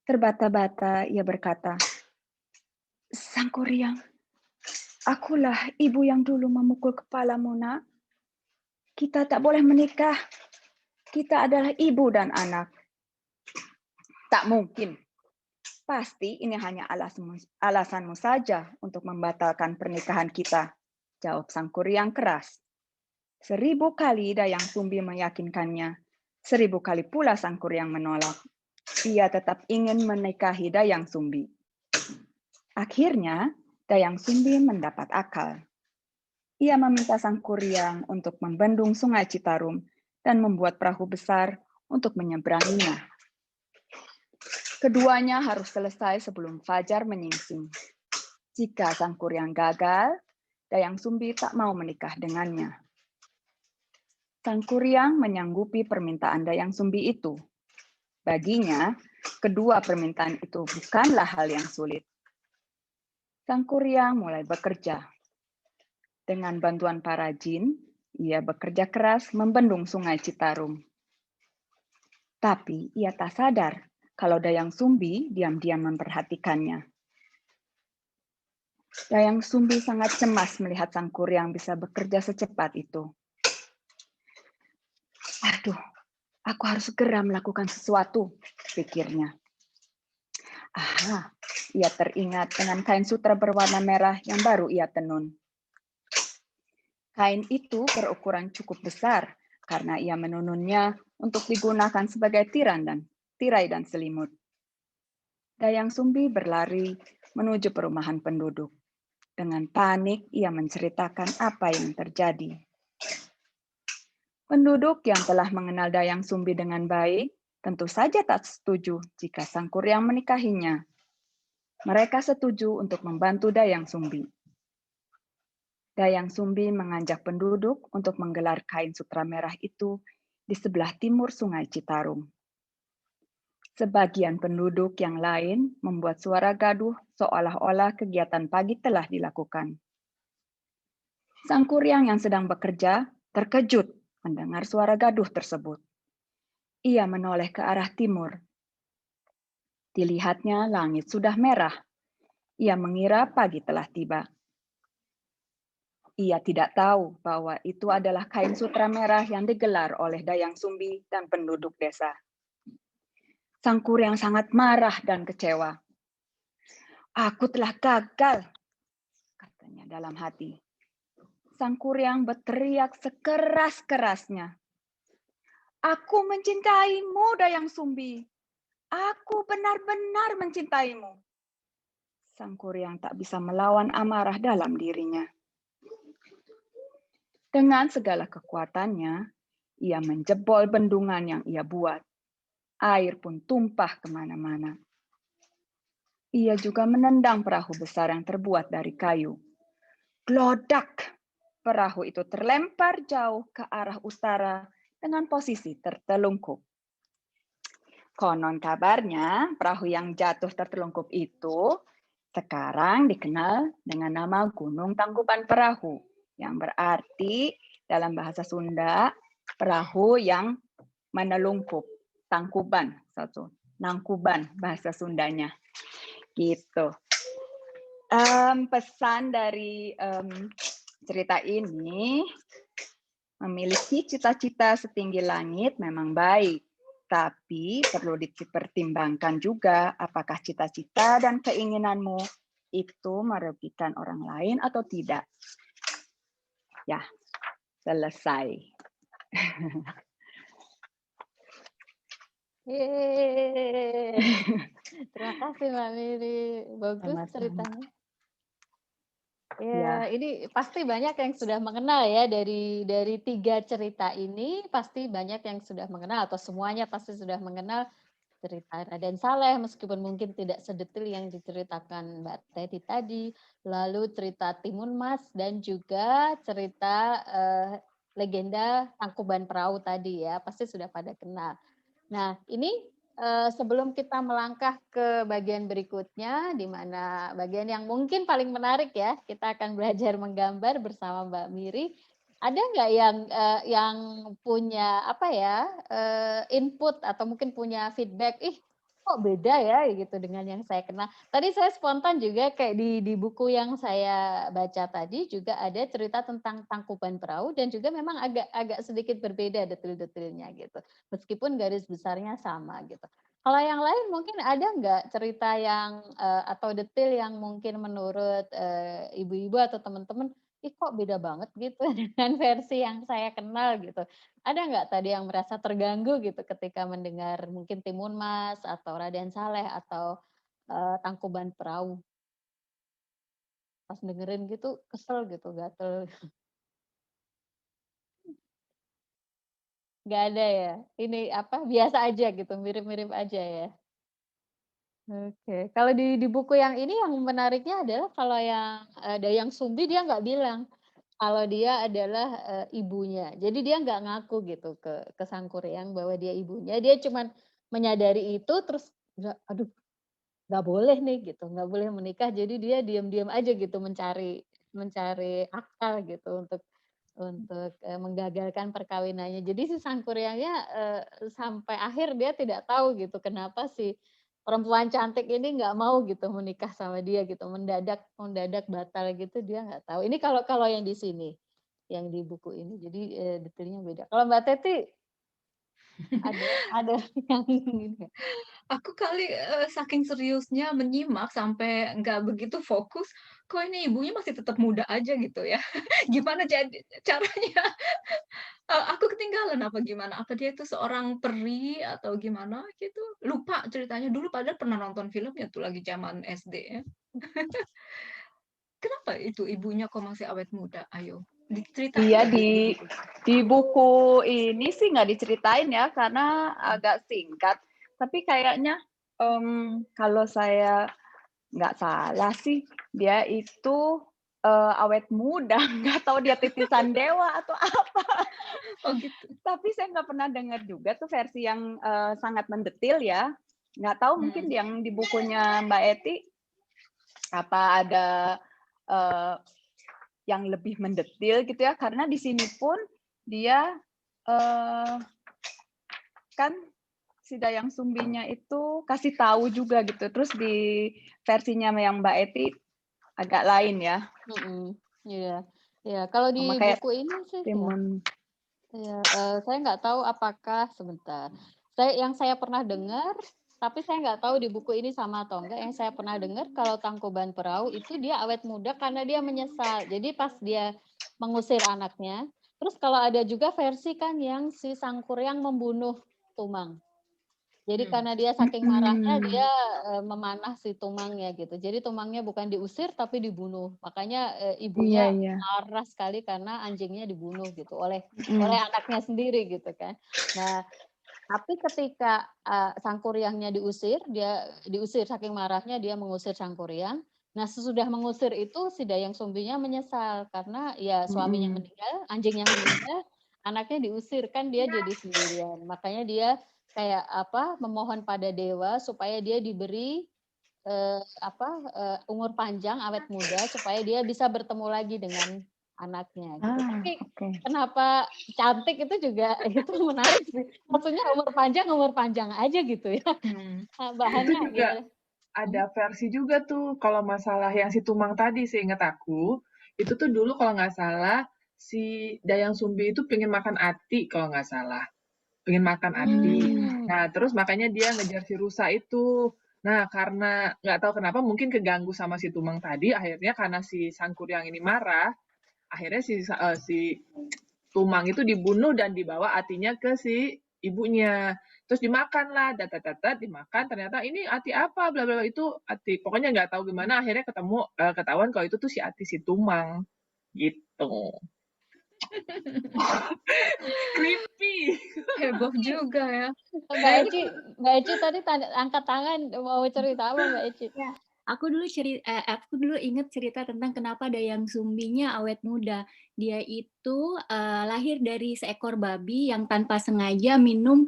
Terbata-bata ia berkata, "Sang kuryang, akulah ibu yang dulu memukul kepalamu, Nak. Kita tak boleh menikah. Kita adalah ibu dan anak." "Tak mungkin. Pasti ini hanya alasanmu saja untuk membatalkan pernikahan kita," jawab sang kuryang keras. 1000 kali Dayang Sumbi meyakinkannya, 1000 kali pula sang kuryang menolak. Ia tetap ingin menikahi Dayang Sumbi. Akhirnya, Dayang Sumbi mendapat akal. Ia meminta sang kuryang untuk membendung Sungai Citarum dan membuat perahu besar untuk menyeberanginya. Keduanya harus selesai sebelum fajar menyingsing. Jika sang kuryang gagal, Dayang Sumbi tak mau menikah dengannya. Sang kuryang menyanggupi permintaan Dayang Sumbi itu. Baginya, kedua permintaan itu bukanlah hal yang sulit. Sang kuryang mulai bekerja. Dengan bantuan para jin, ia bekerja keras membendung Sungai Citarum. Tapi ia tak sadar kalau Dayang Sumbi diam-diam memperhatikannya. Dayang Sumbi sangat cemas melihat sang kuryang bisa bekerja secepat itu. "Aduh, aku harus segera melakukan sesuatu," pikirnya. Ia teringat dengan kain sutra berwarna merah yang baru ia tenun. Kain itu berukuran cukup besar karena ia menenunnya untuk digunakan sebagai tirai dan selimut. Dayang Sumbi berlari menuju perumahan penduduk. Dengan panik, ia menceritakan apa yang terjadi. Penduduk yang telah mengenal Dayang Sumbi dengan baik tentu saja tak setuju jika sang kuryang menikahinya. Mereka setuju untuk membantu Dayang Sumbi. Dayang Sumbi mengajak penduduk untuk menggelar kain sutra merah itu di sebelah timur Sungai Citarum. Sebagian penduduk yang lain membuat suara gaduh seolah-olah kegiatan pagi telah dilakukan. Sang kuryang yang sedang bekerja terkejut mendengar suara gaduh tersebut. Ia menoleh ke arah timur. Dilihatnya langit sudah merah. Ia mengira pagi telah tiba. Ia tidak tahu bahwa itu adalah kain sutra merah yang digelar oleh Dayang Sumbi dan penduduk desa. Sang Kuryang sangat marah dan kecewa. Aku telah gagal, katanya dalam hati. Sang Kuryang berteriak sekeras-kerasnya. Aku mencintaimu, Dayang Sumbi. Aku benar-benar mencintaimu. Sang Kuryang tak bisa melawan amarah dalam dirinya. Dengan segala kekuatannya, ia menjebol bendungan yang ia buat. Air pun tumpah kemana-mana. Ia juga menendang perahu besar yang terbuat dari kayu. Glodak! Perahu itu terlempar jauh ke arah utara dengan posisi tertelungkup. Konon kabarnya, perahu yang jatuh tertelungkup itu sekarang dikenal dengan nama Gunung Tangkuban Perahu, yang berarti dalam bahasa Sunda, perahu yang menelungkup. Tangkuban, nangkuban bahasa Sundanya. Gitu. Pesan dari cerita ini, memiliki cita-cita setinggi langit memang baik, tapi perlu dipertimbangkan juga apakah cita-cita dan keinginanmu itu merugikan orang lain atau tidak. Ya, selesai. Yeay. Terima kasih Mbak Miri, bagus Sama-sama. ceritanya. Ya. Ya, ini pasti banyak yang sudah mengenal ya dari 3 cerita ini, pasti banyak yang sudah mengenal atau semuanya pasti sudah mengenal cerita Raden Saleh, meskipun mungkin tidak sedetil yang diceritakan Mbak Teti tadi, lalu cerita Timun Mas dan juga cerita legenda Tangkuban Perahu tadi ya, pasti sudah pada kenal. Nah, ini sebelum kita melangkah ke bagian berikutnya, di mana bagian yang mungkin paling menarik ya, kita akan belajar menggambar bersama Mbak Miri. Ada nggak yang punya apa ya input atau mungkin punya feedback? Ih, kok beda ya gitu dengan yang saya kenal. Tadi saya spontan juga kayak di buku yang saya baca tadi juga ada cerita tentang Tangkuban Perahu dan juga memang agak sedikit berbeda detil-detilnya gitu. Meskipun garis besarnya sama gitu. Kalau yang lain mungkin ada nggak cerita yang atau detil yang mungkin menurut ibu-ibu atau teman-teman, ih kok beda banget gitu dengan versi yang saya kenal gitu. Ada nggak tadi yang merasa terganggu gitu ketika mendengar mungkin Timun Mas atau Raden Saleh atau Tangkuban Perahu? Pas dengerin gitu kesel gitu, gatel. Nggak ada ya? Ini apa, biasa aja gitu, mirip-mirip aja ya? Oke. Kalau di buku yang ini yang menariknya adalah kalau yang Dayang Sumbi dia nggak bilang kalau dia adalah ibunya. Jadi dia nggak ngaku gitu ke Sang Kuryang bahwa dia ibunya. Dia cuman menyadari itu terus aduh nggak boleh nih gitu, nggak boleh menikah. Jadi dia diam-diam aja gitu mencari mencari akal gitu untuk menggagalkan perkawinannya. Jadi si Sang Kuryangnya sampai akhir dia tidak tahu gitu kenapa si perempuan cantik ini nggak mau gitu menikah sama dia gitu, mendadak mendadak batal gitu dia nggak tahu. Ini kalau kalau yang di sini, yang di buku ini. Jadi detailnya beda. Kalau Mbak Teti ada yang ini nggak? Aku kali, saking seriusnya menyimak sampai nggak begitu fokus, kok ini ibunya masih tetap muda aja gitu ya. Gimana caranya, aku ketinggalan apa gimana? Apa dia itu seorang peri atau gimana gitu? Lupa ceritanya, dulu padahal pernah nonton filmnya tuh lagi zaman SD ya. Kenapa itu ibunya kok masih awet muda? Ayo, diceritain Iya, nggak di buku? di buku ini sih nggak diceritain ya, karena agak singkat. Tapi kayaknya kalau saya nggak salah sih, dia itu awet muda, nggak tahu dia titisan dewa atau apa. Oh gitu. Tapi saya nggak pernah dengar juga tuh versi yang sangat mendetil ya. Nggak tahu mungkin Mhm. yang di bukunya Mbak Eti apa ada yang lebih mendetil gitu ya, karena di sini pun dia kan si Dayang Sumbinya itu kasih tahu juga gitu. Terus di versinya yang Mbak Eti agak lain ya. Iya. Ya, kalau di Sama kayak buku ini sih ya. timun. Ya, saya nggak tahu apakah sebentar. Yang saya pernah dengar, tapi saya nggak tahu di buku ini sama atau enggak. Yang saya pernah dengar kalau Tangkuban Perahu itu dia awet muda karena dia menyesal. Jadi pas dia mengusir anaknya, terus kalau ada juga versi kan yang si Sangkuriang membunuh Tumang. Jadi karena dia saking marahnya dia memanah si Tumangnya gitu. Jadi Tumangnya bukan diusir tapi dibunuh. Makanya ibunya Iya. marah sekali karena anjingnya dibunuh gitu oleh Mm. anaknya sendiri gitu kan. Nah, tapi ketika Sangkuriangnya diusir, dia diusir saking marahnya dia mengusir Sangkuriang. Nah, sesudah mengusir itu si Dayang Sumbinya menyesal karena ya suaminya meninggal, anjingnya meninggal, anaknya diusir kan dia jadi sendirian. Makanya dia kayak memohon pada dewa supaya dia diberi umur panjang, awet muda supaya dia bisa bertemu lagi dengan anaknya gitu. Tapi kenapa cantik itu juga itu menarik sih. Maksudnya umur panjang aja gitu ya. Bahannya Itu juga gitu. ada versi juga tuh kalau masalah yang si Tumang tadi, seingat aku itu tuh dulu kalau nggak salah si Dayang Sumbi itu pengen makan ati kalau nggak salah. Pengen makan ati. Nah, terus makanya dia ngejar si rusa itu. Nah, karena nggak tahu kenapa mungkin keganggu sama si Tumang tadi, akhirnya karena si Sangkuriang ini marah, akhirnya si Tumang itu dibunuh dan dibawa atinya ke si ibunya. Terus dimakan lah, data dimakan. Ternyata ini ati apa, bla bla bla, itu ati. Pokoknya nggak tahu gimana. Akhirnya ketahuan kalau itu tuh si ati si Tumang, gitu. Creepy. Heboh juga ya. Mbak Eci tadi angkat tangan mau cerita apa Mbak Eci? Ya, aku dulu inget cerita tentang kenapa Dayang Sumbinya awet muda. Dia itu lahir dari seekor babi yang tanpa sengaja minum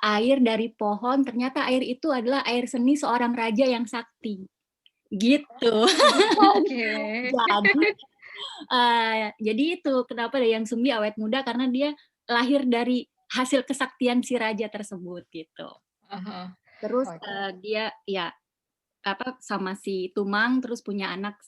air dari pohon. Ternyata air itu adalah air seni seorang raja yang sakti. Gitu. Oke. Jadi itu kenapa Dayang Sumbi awet muda karena dia lahir dari hasil kesaktian si raja tersebut gitu. Terus dia ya sama si Tumang terus punya anak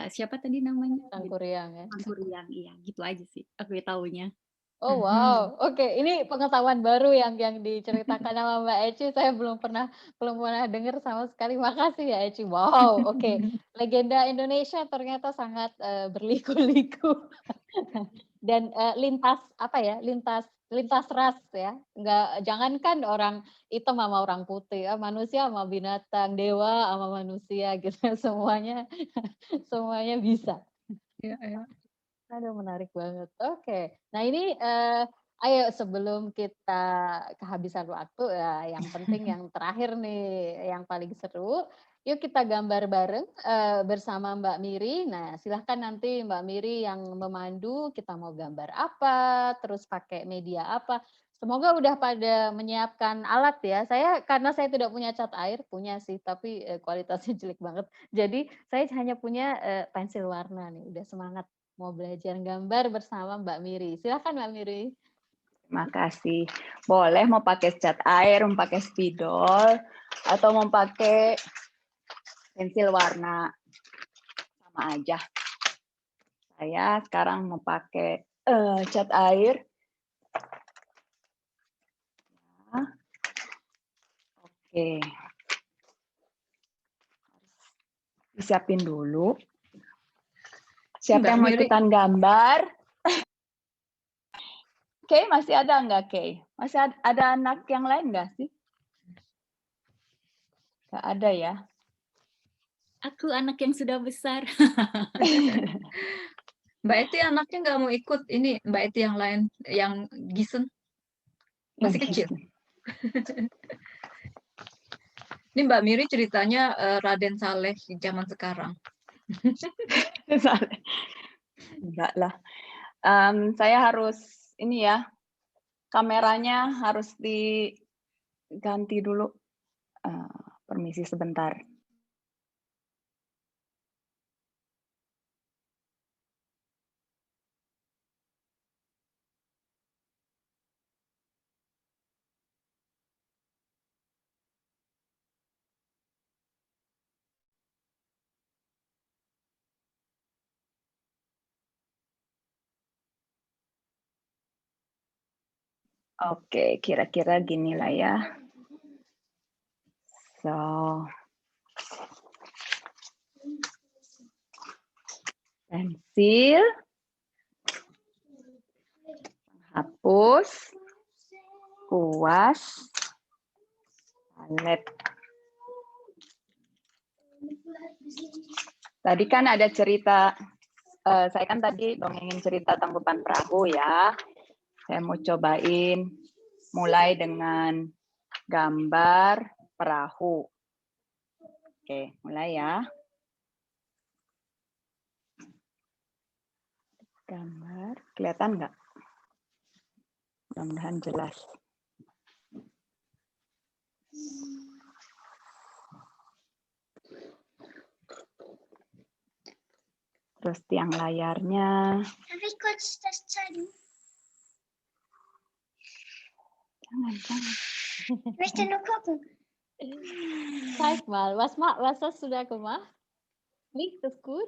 siapa tadi namanya? Sangkuriang ya. Sangkuriang, iya gitu aja sih aku taunya. Oh wow, oke. Ini pengetahuan baru yang diceritakan sama Mbak Eci. Saya belum pernah dengar sama sekali. Makasih ya Eci. Wow, oke. Legenda Indonesia ternyata sangat berliku-liku dan lintas ras ya. Jangankan orang hitam sama orang putih ya, manusia sama binatang, dewa sama manusia gitu. Semuanya bisa. Iya. Aduh, menarik banget. Oke. Nah, ini ayo sebelum kita kehabisan waktu ya, yang penting yang terakhir nih, yang paling seru, yuk kita gambar bareng bersama Mbak Miri. Nah, silahkan nanti Mbak Miri yang memandu, kita mau gambar apa, terus pakai media apa. Semoga udah pada menyiapkan alat ya. Karena saya tidak punya cat air, punya sih, tapi kualitasnya jelek banget. Jadi saya hanya punya pensil warna nih, udah semangat mau belajar gambar bersama Mbak Miri. Silakan Mbak Miri. Terima kasih. Boleh mau pakai cat air, mau pakai spidol, atau mau pakai pensil warna, sama aja. Saya sekarang mau pakai cat air. Oke. Disiapin dulu. Siapa yang mau ikutan gambar? Kay, masih ada nggak, Kay? Masih ada anak yang lain nggak sih? Nggak ada ya? Aku anak yang sudah besar. Mbak Eti anaknya nggak mau ikut. Ini Mbak Eti yang lain, yang Gisen. Masih kecil. Ini Mbak Miri ceritanya Raden Saleh di zaman sekarang. Enggak lah. Saya harus ini ya, kameranya harus diganti dulu. Permisi sebentar. Oke, kira-kira gini lah ya. So, pensil, hapus, kuas, palet. Tadi kan ada cerita, saya kan tadi dongengin cerita Tangkuban Perahu ya. Saya mau cobain mulai dengan gambar perahu. Oke, mulai ya. Gambar, kelihatan nggak? Mudah-mudahan jelas. Terus tiang layarnya. Darf ich kurz das zeigen? Jangan. Ich möchte nur gucken. Zeig mal, was hast du da gemacht? Liegt das gut?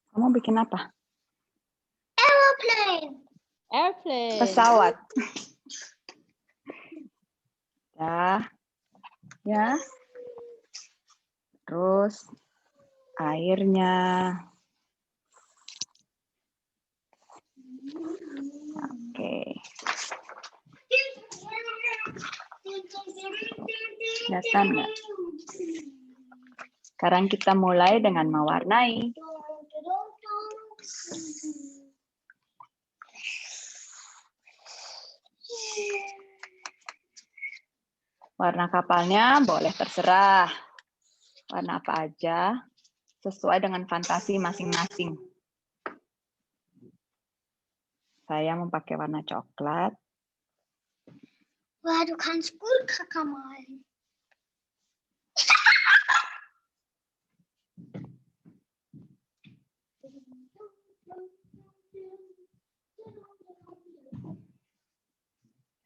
Kamu bikin apa? Airplane. Airplane. Pesawat. Ya. Terus airnya. Oke. Kelihatan nggak? Sekarang kita mulai dengan mewarnai. Warna kapalnya boleh terserah. Warna apa aja, sesuai dengan fantasi masing-masing. Saya mau pakai warna coklat. Wow, du kannst gut Kacke malen.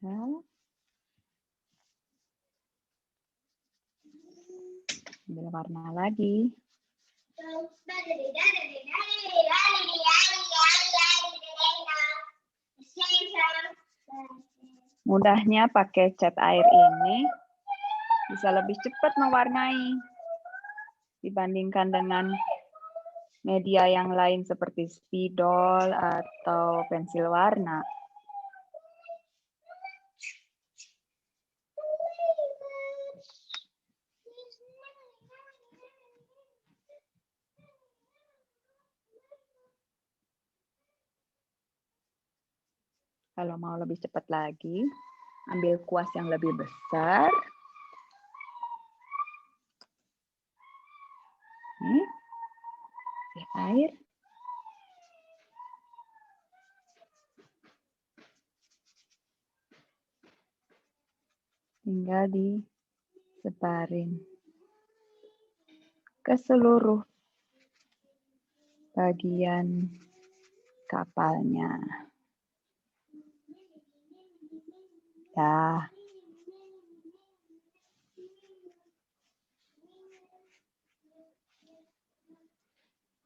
Ya. Ambil warna lagi. Mudahnya pakai cat air ini bisa lebih cepat mewarnai dibandingkan dengan media yang lain seperti spidol atau pensil warna. Kalau mau lebih cepat lagi, ambil kuas yang lebih besar. Nih, kasih air. Tinggal disebarin ke seluruh bagian kapalnya. Ya.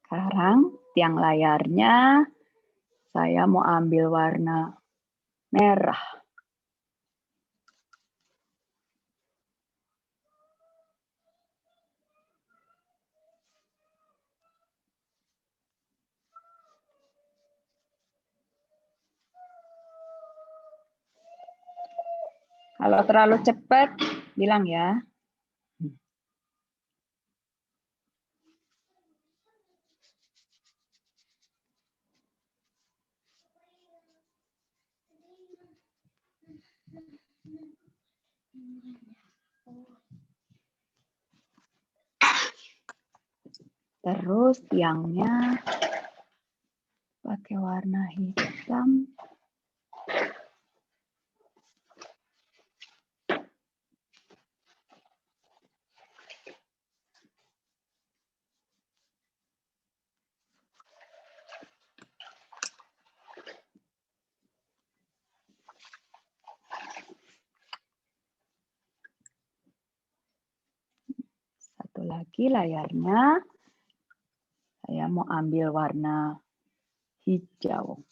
Sekarang tiang layarnya saya mau ambil warna merah. Kalau terlalu cepat, bilang ya. Terus tiangnya pakai warna hitam. Satu lagi layarnya, saya mau ambil warna hijau.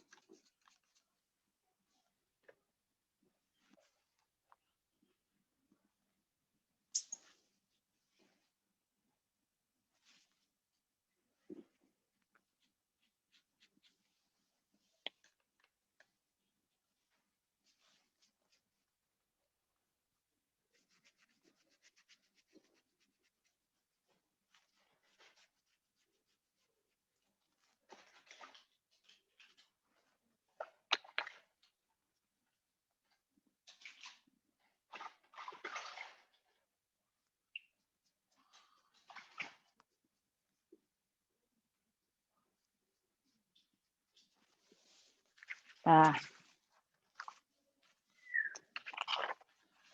Nah,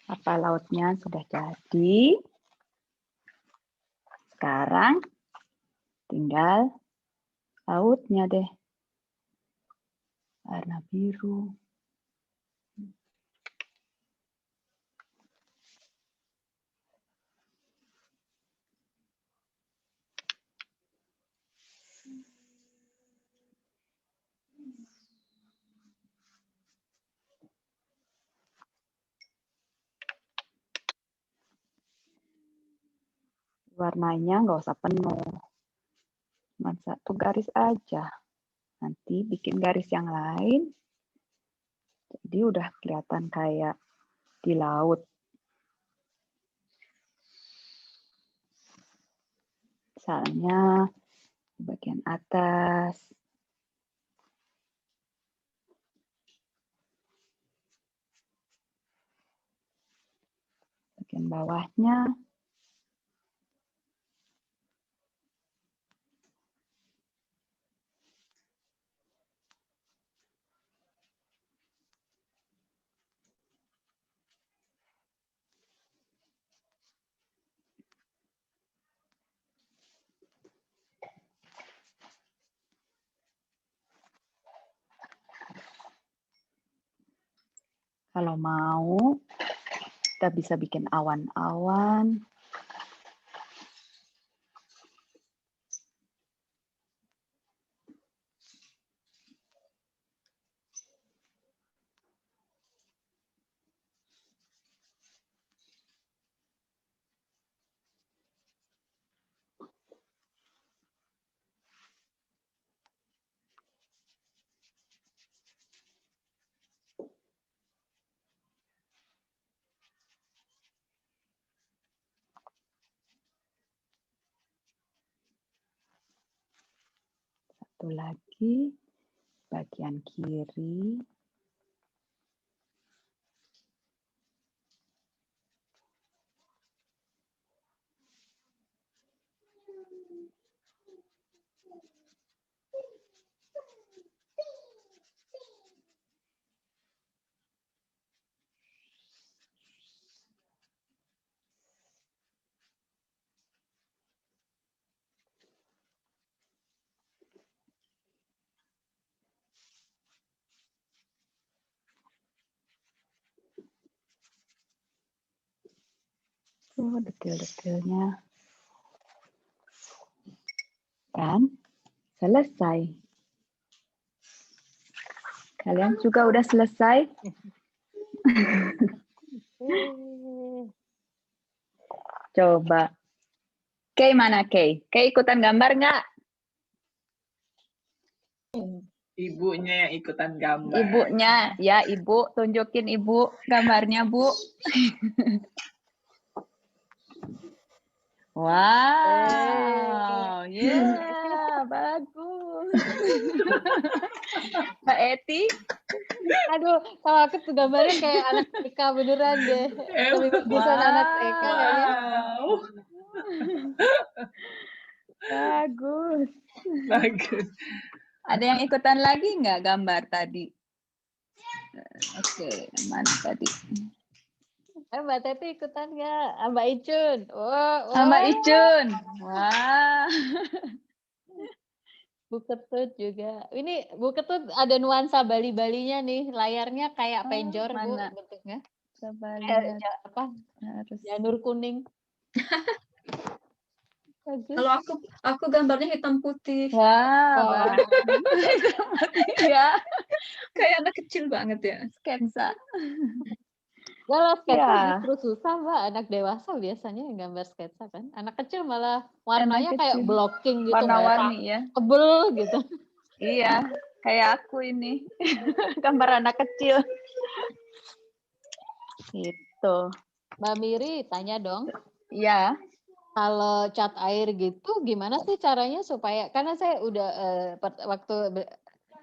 kapal lautnya sudah jadi. Sekarang tinggal lautnya deh. Warna biru. Warnanya nggak usah penuh. Cuma satu garis aja. Nanti bikin garis yang lain. Jadi udah kelihatan kayak di laut. Misalnya di bagian atas. Bagian bawahnya. Kalau mau, kita bisa bikin awan-awan. Satu lagi, bagian kiri. Detail-detailnya. Dan selesai. Kalian juga udah selesai? Coba. Kay mana Kay? Kay ikutan gambar nggak? Ibunya yang ikutan gambar. Ibunya, ya Ibu. Tunjukin Ibu gambarnya, Bu. Wow, yeah, bagus. Mbak Eti, Aduh, kalau aku tuh gambarnya kayak anak TK beneran deh. Lebih bagusan anak TK kayaknya. Wow. bagus. Bagus. Ada yang ikutan lagi nggak gambar tadi? Oke, mana tadi? Mbak Teti ikutan nggak? Mbak Icun. Oh, Mbak Icun. Wah. Bu Ketut juga. Ini Bu Ketut ada nuansa Bali-Balinya nih. Layarnya kayak penjor, Bu, mana? bentuknya. Coba Kayak lihat. apa? Harus. Janur kuning. Bagus. Kalau aku gambarnya hitam putih. Wah, ya, Kayak anak kecil banget ya. sketsa. Kalau sketsa Ya. justru susah, Mbak. Anak dewasa biasanya yang gambar sketsa kan. Anak kecil malah warnanya Anak kayak kecil. blocking gitu. Warna-warni ya. Tebel gitu. Iya, kayak aku ini. Gambar anak kecil. Gitu. Mbak Miri, tanya dong. Iya. Kalau cat air gitu, gimana sih caranya supaya, karena saya udah waktu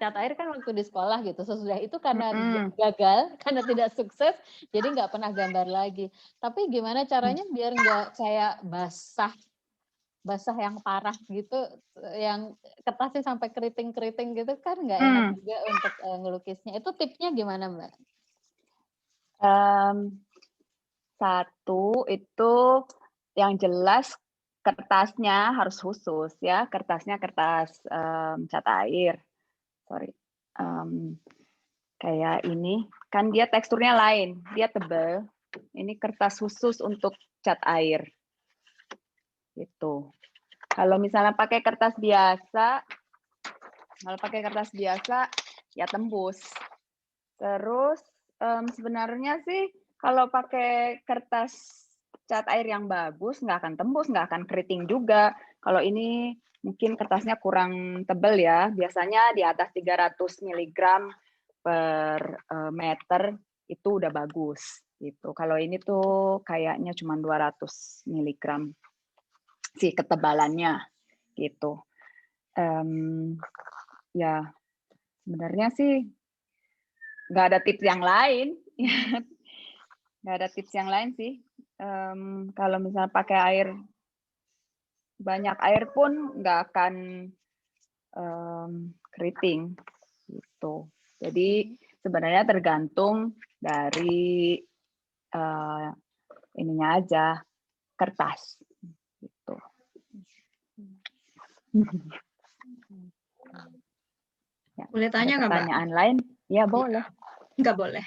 cat air kan waktu di sekolah gitu, sesudah itu karena gagal, karena tidak sukses, jadi nggak pernah gambar lagi. Tapi gimana caranya biar nggak kayak basah basah yang parah gitu, yang kertasnya sampai keriting-keriting gitu kan nggak enak juga untuk ngelukisnya. Itu tipsnya gimana, Mbak? Satu itu yang jelas kertasnya harus khusus ya, kertasnya kertas cat air. Sorry. Kayak ini kan dia teksturnya lain, dia tebal. Ini kertas khusus untuk cat air. Gitu. Kalau misalnya pakai kertas biasa, ya tembus. Terus sebenarnya sih kalau pakai kertas cat air yang bagus nggak akan tembus, nggak akan keriting juga. Kalau ini mungkin kertasnya kurang tebal ya, biasanya di atas 300 mg per meter itu udah bagus gitu. Kalau ini tuh kayaknya cuma 200 mg sih ketebalannya gitu. Ya sebenarnya sih nggak ada tips yang lain, nggak ada tips yang lain sih. Kalau misalnya pakai air banyak air pun nggak akan keriting gitu. Jadi sebenarnya tergantung dari ininya aja, kertas gitu. Ya, Boleh tanya nggak, Mbak? Pertanyaan lain? Ya boleh. Nggak boleh.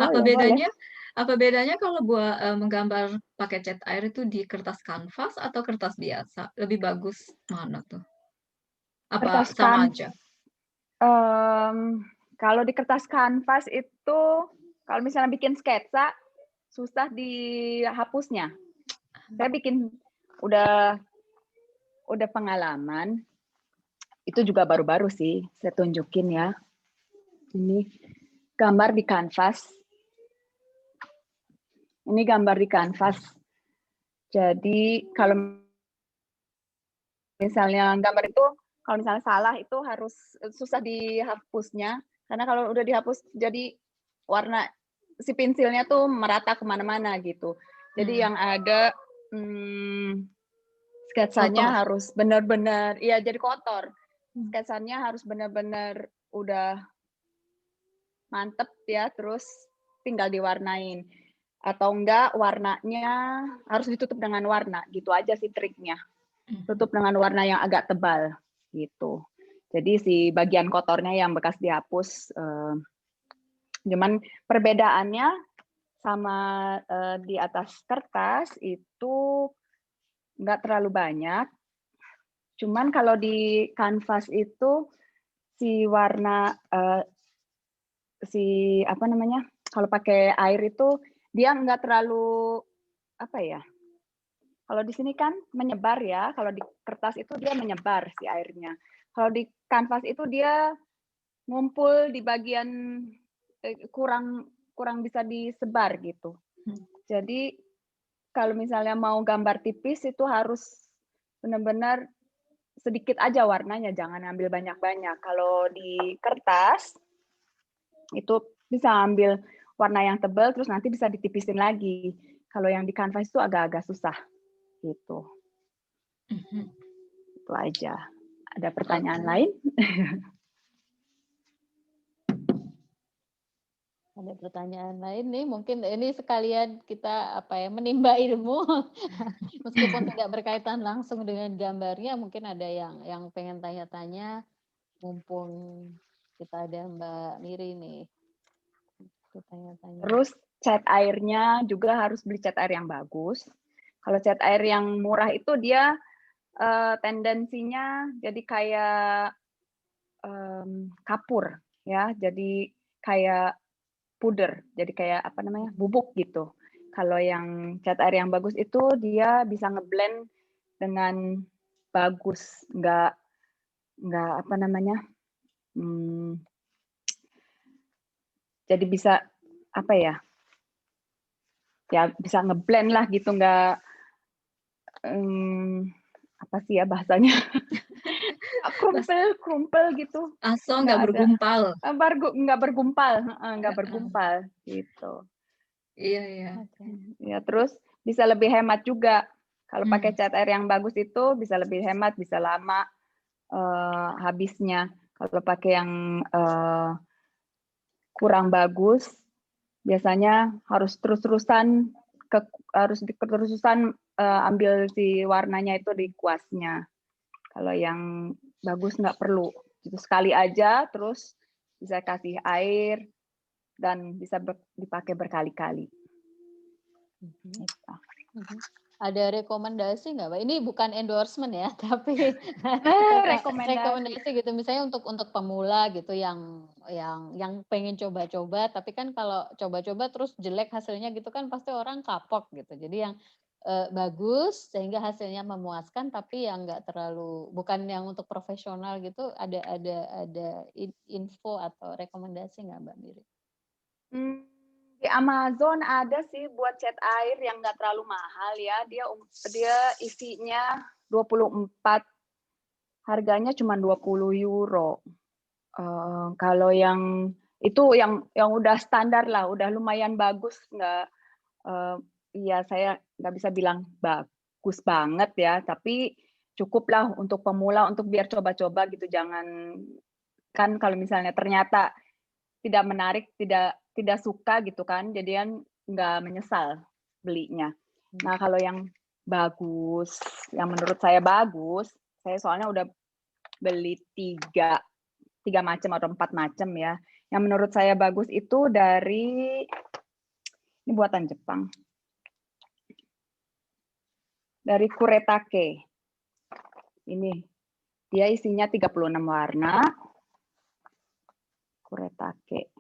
Boleh. Apa bedanya kalau buat menggambar pakai cat air itu di kertas kanvas atau kertas biasa? Lebih bagus mana tuh? Apa Kertas sama aja? Kalau di kertas kanvas itu, kalau misalnya bikin sketsa, susah dihapusnya. Saya bikin udah pengalaman, itu juga baru-baru sih, saya tunjukin ya. Ini gambar di kanvas. Ini gambar di kanvas. Jadi kalau misalnya gambar itu, kalau misalnya salah itu harus susah dihapusnya. Karena kalau udah dihapus, jadi warna si pensilnya tuh merata kemana-mana gitu. Jadi yang ada sketsanya Kotor. harus benar-benar, iya jadi kotor. Sketsanya harus benar-benar udah mantep ya, terus tinggal diwarnain. Atau enggak warnanya harus ditutup dengan warna, gitu aja sih triknya. Tutup dengan warna yang agak tebal gitu. Jadi si bagian kotornya yang bekas dihapus. Cuman perbedaannya sama di atas kertas itu nggak terlalu banyak. Cuman kalau di kanvas itu si warna kalau pakai air itu dia nggak terlalu apa ya? Kalau di sini kan menyebar ya, kalau di kertas itu dia menyebar si airnya. Kalau di kanvas itu dia ngumpul di bagian kurang bisa disebar gitu. Jadi kalau misalnya mau gambar tipis itu harus benar-benar sedikit aja warnanya, jangan ambil banyak-banyak. Kalau di kertas itu bisa ambil warna yang tebal terus nanti bisa ditipisin lagi. Kalau yang di kanvas itu agak-agak susah gitu. Itu aja. Ada pertanyaan lain? Ada pertanyaan lain nih, mungkin ini sekalian kita menimba ilmu meskipun tidak berkaitan langsung dengan gambarnya, mungkin ada yang pengen tanya-tanya, mumpung kita ada Mbak Miri nih. Tanya-tanya. Terus cat airnya juga harus beli cat air yang bagus. Kalau cat air yang murah itu dia tendensinya jadi kayak kapur ya, jadi kayak puder, jadi kayak bubuk gitu. Kalau yang cat air yang bagus itu dia bisa ngeblend dengan bagus, nggak jadi bisa bisa ngeblend lah gitu, nggak apa sih ya bahasanya, krumpel gitu. Nggak bergumpal. Nggak bergumpal gitu. Iya. Ya terus bisa lebih hemat juga Kalau pakai cat air yang bagus itu bisa lebih hemat, bisa lama habisnya. Kalau pakai yang kurang bagus, biasanya harus terus-terusan ambil si warnanya itu di kuasnya. Kalau yang bagus nggak perlu, itu sekali aja, terus bisa kasih air dan bisa dipakai berkali-kali. Ada rekomendasi nggak, Mbak? Ini bukan endorsement ya, tapi rekomendasi gitu. Misalnya untuk pemula gitu yang pengen coba-coba, tapi kan kalau coba-coba terus jelek hasilnya gitu kan pasti orang kapok gitu. Jadi yang bagus sehingga hasilnya memuaskan, tapi yang nggak terlalu, bukan yang untuk profesional gitu. Ada info atau rekomendasi nggak, Mbak Miri? Di Amazon ada sih buat cat air yang nggak terlalu mahal ya. Dia isinya 24, harganya cuma 20 euro. Kalau yang itu yang udah standar lah, udah lumayan bagus, nggak ya saya nggak bisa bilang bagus banget ya, tapi cukup lah untuk pemula, untuk biar coba-coba gitu. Jangan, kan kalau misalnya ternyata tidak menarik, tidak suka gitu kan, jadian nggak menyesal belinya. Nah, kalau yang bagus, yang menurut saya bagus, saya soalnya udah beli 3 macam atau 4 macam ya. Yang menurut saya bagus itu dari, ini buatan Jepang, dari Kuretake. Ini dia isinya 36 warna. Kuretake.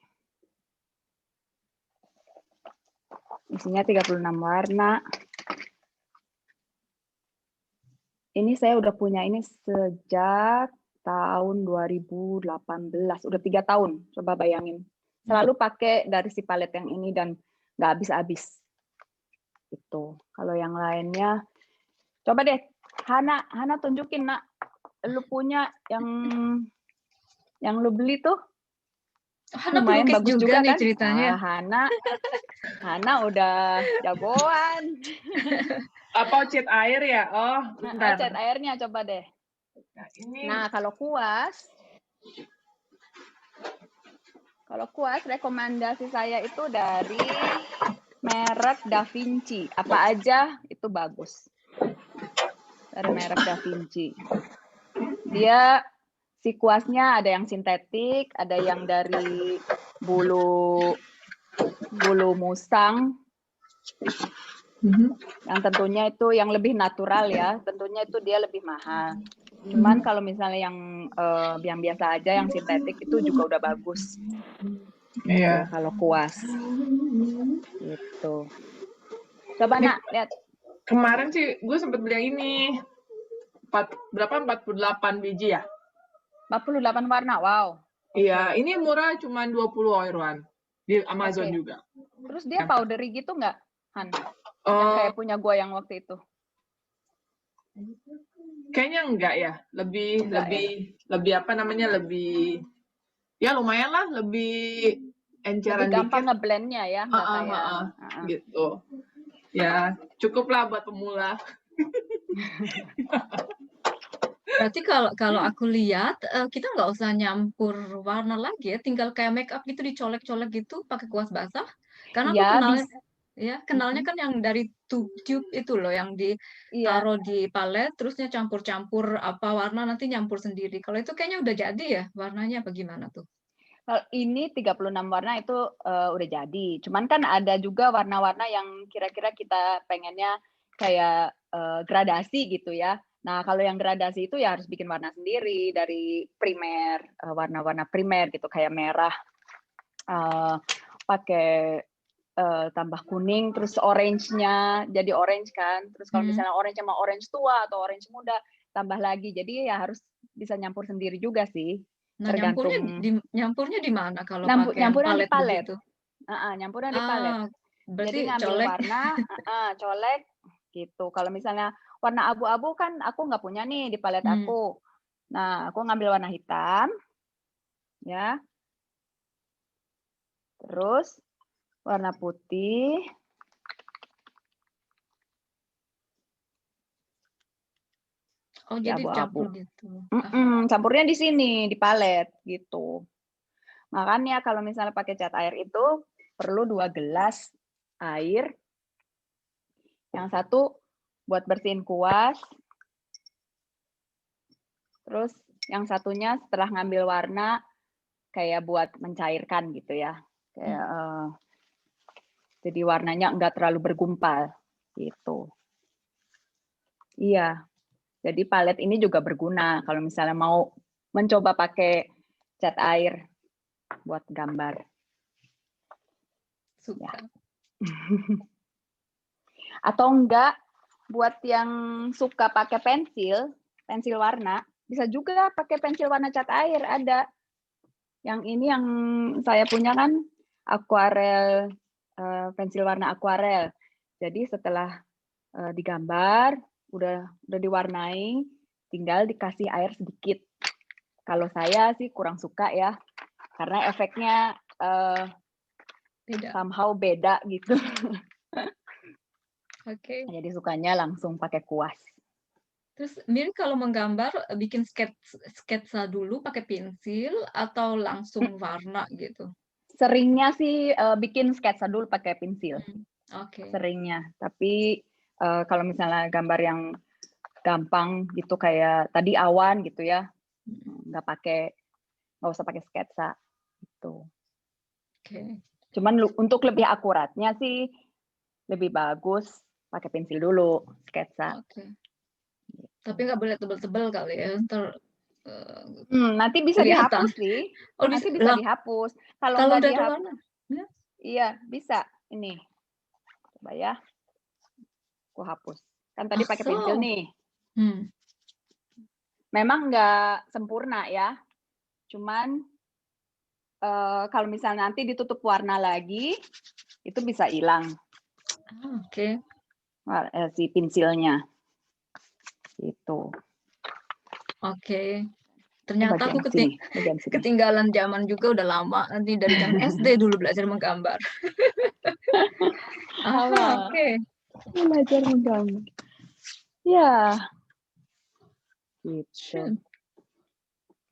Isinya 36 warna. Ini saya udah punya ini sejak tahun 2018. Udah 3 tahun, coba bayangin. Selalu pakai dari si palet yang ini dan nggak habis-habis. Itu. Kalau yang lainnya, coba deh, Hana tunjukin, Nak. Lu punya yang lu beli tuh. Hana lumayan pelukis bagus juga nih kan? ceritanya. Hana udah jagoan. Apa cat air ya? Oh, bentar. Cat airnya coba deh. Nah, ini. Nah, kalau kuas rekomendasi saya itu dari merek Da Vinci. Apa aja itu bagus. Dari merek Da Vinci. Dia si kuasnya ada yang sintetik, ada yang dari bulu musang. Yang tentunya itu yang lebih natural ya, tentunya itu dia lebih mahal. Cuman kalau misalnya yang biasa aja, yang sintetik itu juga udah bagus. Iya. Kalau kuas. Gitu. Coba Nak, lihat. Kemarin sih gue sempat beli yang ini. 48 biji ya? 48 warna, wow. Iya, ini murah cuma 20 euroan di Amazon juga. Terus dia powdery gitu nggak, Han? Yang kayak punya gua yang waktu itu. Kayaknya enggak ya. Lebih apa namanya? Lebih ya lumayan lah, lebih enceran lebih gampang dikit. ngeblendnya ya, nggak kayak gitu. Ya, cukup lah buat pemula. Berarti kalau aku lihat kita nggak usah nyampur warna lagi ya, tinggal kayak make up gitu dicolek-colek gitu pakai kuas basah. Karena aku kenalnya kan yang dari tube itu loh, yang ditaruh di palet, terusnya campur-campur apa warna nanti nyampur sendiri. Kalau itu kayaknya udah jadi ya warnanya, apa gimana tuh? Kalau ini 36 warna itu udah jadi. Cuman kan ada juga warna-warna yang kira-kira kita pengennya kayak gradasi gitu ya. Nah, kalau yang gradasi itu ya harus bikin warna sendiri dari primer, warna-warna primer gitu, kayak merah, pakai tambah kuning, terus orange-nya jadi orange kan. Terus kalau misalnya orange sama orange tua atau orange muda, tambah lagi. Jadi ya harus bisa nyampur sendiri juga sih. Nah, nyampurnya di mana kalau pakai nyampuran palet begitu? Nyampuran di palet. Berarti jadi ngambil colek. warna, colek gitu. Kalau misalnya warna abu-abu kan aku nggak punya nih di palet aku. Nah, aku ngambil warna hitam, ya. Terus warna putih, Oh, di jadi abu-abu. campur gitu. Ah, Campurnya di sini, di palet gitu. Makanya kalau misalnya pakai cat air itu perlu 2 gelas air. Yang satu buat bersihin kuas. Terus yang satunya setelah ngambil warna kayak buat mencairkan gitu ya. Kayak, jadi warnanya enggak terlalu bergumpal gitu. Iya, jadi palet ini juga berguna kalau misalnya mau mencoba pakai cat air buat gambar. suka. Atau enggak, buat yang suka pakai pensil warna, bisa juga pakai pensil warna cat air, ada. Yang ini yang saya punya kan akuarel, pensil warna akuarel. Jadi setelah digambar, udah diwarnai, tinggal dikasih air sedikit. Kalau saya sih kurang suka ya, karena efeknya Beda. somehow beda gitu. Oke. Jadi sukanya langsung pakai kuas. Terus Mirin kalau menggambar bikin sketsa dulu pakai pensil atau langsung warna gitu? Seringnya sih bikin sketsa dulu pakai pensil. Oke. Seringnya. Tapi kalau misalnya gambar yang gampang gitu kayak tadi awan gitu ya, nggak usah pakai sketsa gitu. Oke. Cuman untuk lebih akuratnya sih lebih bagus pakai pensil dulu sketsa. Oke. Tapi nggak boleh tebel-tebel kali ya, ntar Nanti bisa kelihatan. dihapus sih. Oh, Nanti bisa. bisa Lah, dihapus. Kalau kalau nggak udah ada dihapus, warna. Ya? iya bisa. Ini, coba ya, aku hapus. Kan tadi pakai pensil nih. Memang nggak sempurna ya. Cuman kalau misalnya nanti ditutup warna lagi, itu bisa hilang. Oke. Si pensilnya. Itu. Oke. Ternyata aku Bagian sini. ketinggalan zaman juga udah lama. Nanti dari zaman SD dulu belajar menggambar. Oke. Belajar menggambar. Ya. Gitu.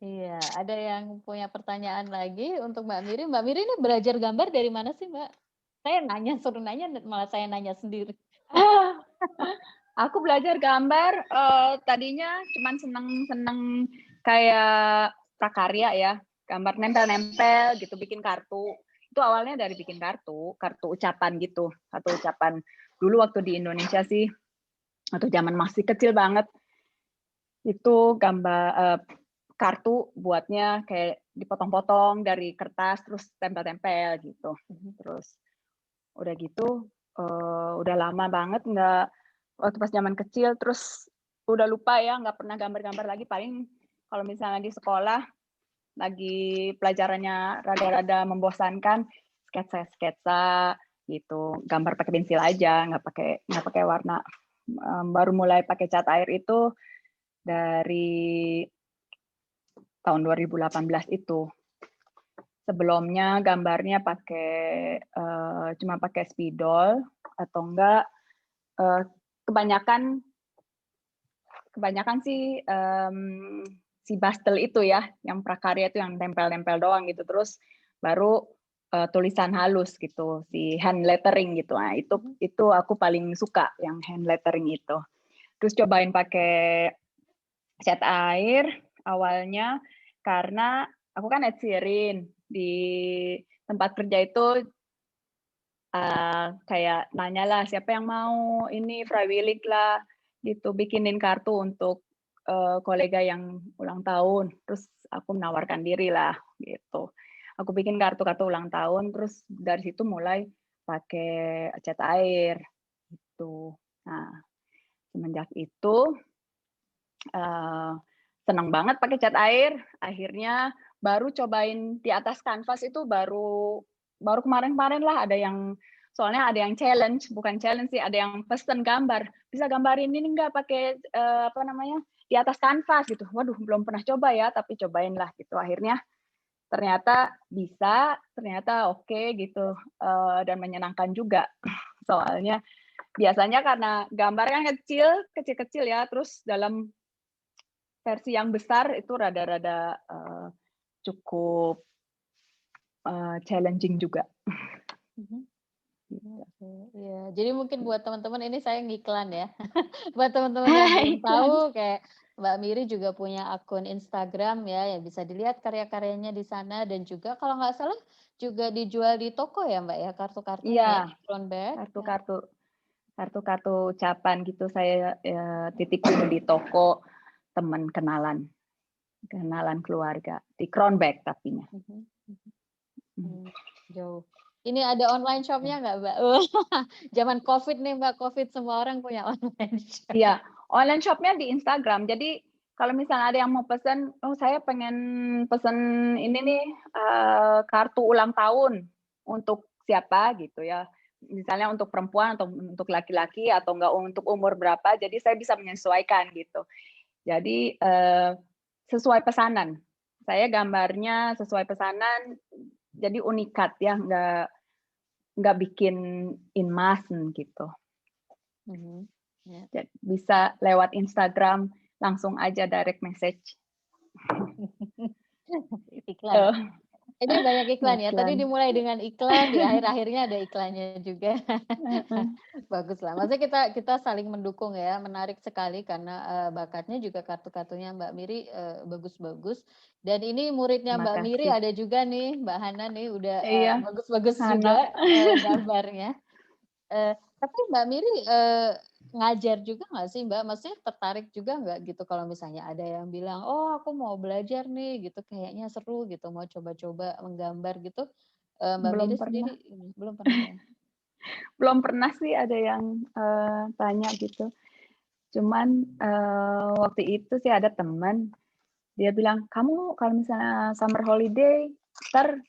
Iya, ada yang punya pertanyaan lagi untuk Mbak Miri. Mbak Miri ini belajar gambar dari mana sih, Mbak? Saya suruh nanya, malah saya nanya sendiri. Aku belajar gambar, tadinya cuman seneng kayak prakarya ya, gambar nempel-nempel gitu, bikin kartu. Itu awalnya dari bikin kartu ucapan gitu, kartu ucapan. Dulu waktu di Indonesia sih, atau zaman masih kecil banget, itu gambar kartu buatnya kayak dipotong-potong dari kertas, terus tempel-tempel gitu. Terus udah gitu, udah lama banget nggak, waktu pas zaman kecil, terus udah lupa ya, nggak pernah gambar-gambar lagi. Paling kalau misalnya di sekolah lagi pelajarannya rada-rada membosankan, sketsa gitu, gambar pakai pensil aja, nggak pakai warna. Baru mulai pakai cat air itu dari tahun 2018 itu. Sebelumnya gambarnya cuma pakai spidol atau enggak, kebanyakan sih si pastel itu ya, yang prakarya itu yang tempel-tempel doang gitu. Terus baru tulisan halus gitu, si hand lettering gitu. Nah, itu aku paling suka yang hand lettering itu. Terus cobain pakai cat air awalnya karena aku kan etsirin di tempat kerja itu, kayak nanya lah siapa yang mau ini Freiwillig lah gitu, bikinin kartu untuk kolega yang ulang tahun. Terus aku menawarkan diri lah gitu. Aku bikin kartu ulang tahun, terus dari situ mulai pakai cat air gitu. Nah, semenjak itu senang banget pakai cat air. Akhirnya baru cobain di atas kanvas itu baru kemarin-kemarin lah, soalnya ada yang challenge, bukan challenge sih, ada yang pesen gambar, bisa gambarin ini nggak pakai di atas kanvas gitu. Waduh, belum pernah coba ya, tapi cobain lah gitu. Akhirnya ternyata bisa, ternyata oke gitu, dan menyenangkan juga. Soalnya biasanya karena gambar kan kecil ya, terus dalam versi yang besar itu rada-rada cukup challenging juga. Oke, iya. Jadi mungkin buat teman-teman ini saya ngiklan ya. Buat teman-teman yang belum tahu, kayak Mbak Miri juga punya akun Instagram ya, yang bisa dilihat karya-karyanya di sana, dan juga kalau nggak salah juga dijual di toko ya Mbak ya, kartu-kartunya ya, Iya, Kronberg. kartu-kartu ucapan gitu saya titipin di toko teman kenalan keluarga di Kronberg tapinya. Jauh. Ini ada online shop-nya nggak Mbak? Zaman COVID nih Mbak, COVID semua orang punya online shop. Iya, online shop-nya di Instagram. Jadi kalau misalnya ada yang mau pesan, oh saya pengen pesan ini nih kartu ulang tahun untuk siapa gitu ya. Misalnya untuk perempuan atau untuk laki-laki atau enggak untuk umur berapa. Jadi saya bisa menyesuaikan gitu. Jadi sesuai pesanan. Saya gambarnya sesuai pesanan. Jadi unikat ya, nggak bikin in massen gitu. Jadi bisa lewat Instagram langsung aja direct message. Iklan. Ini banyak iklan ya. Tadi dimulai dengan iklan, di akhir-akhirnya ada iklannya juga. Bagus lah. Maksudnya kita saling mendukung ya. Menarik sekali karena bakatnya juga kartu-kartunya Mbak Miri bagus-bagus. Dan ini muridnya Mbak Miri ada juga nih, Mbak Hana nih udah bagus-bagus juga gambarnya. Tapi Mbak Miri ngajar juga nggak sih Mbak? Maksudnya tertarik juga nggak gitu kalau misalnya ada yang bilang, oh aku mau belajar nih gitu, kayaknya seru gitu, mau coba-coba menggambar gitu. Mbak Miri sendiri belum pernah ya? Belum pernah sih ada yang tanya gitu. Cuman waktu itu sih ada teman, dia bilang, kamu kalau misalnya summer holiday, ntar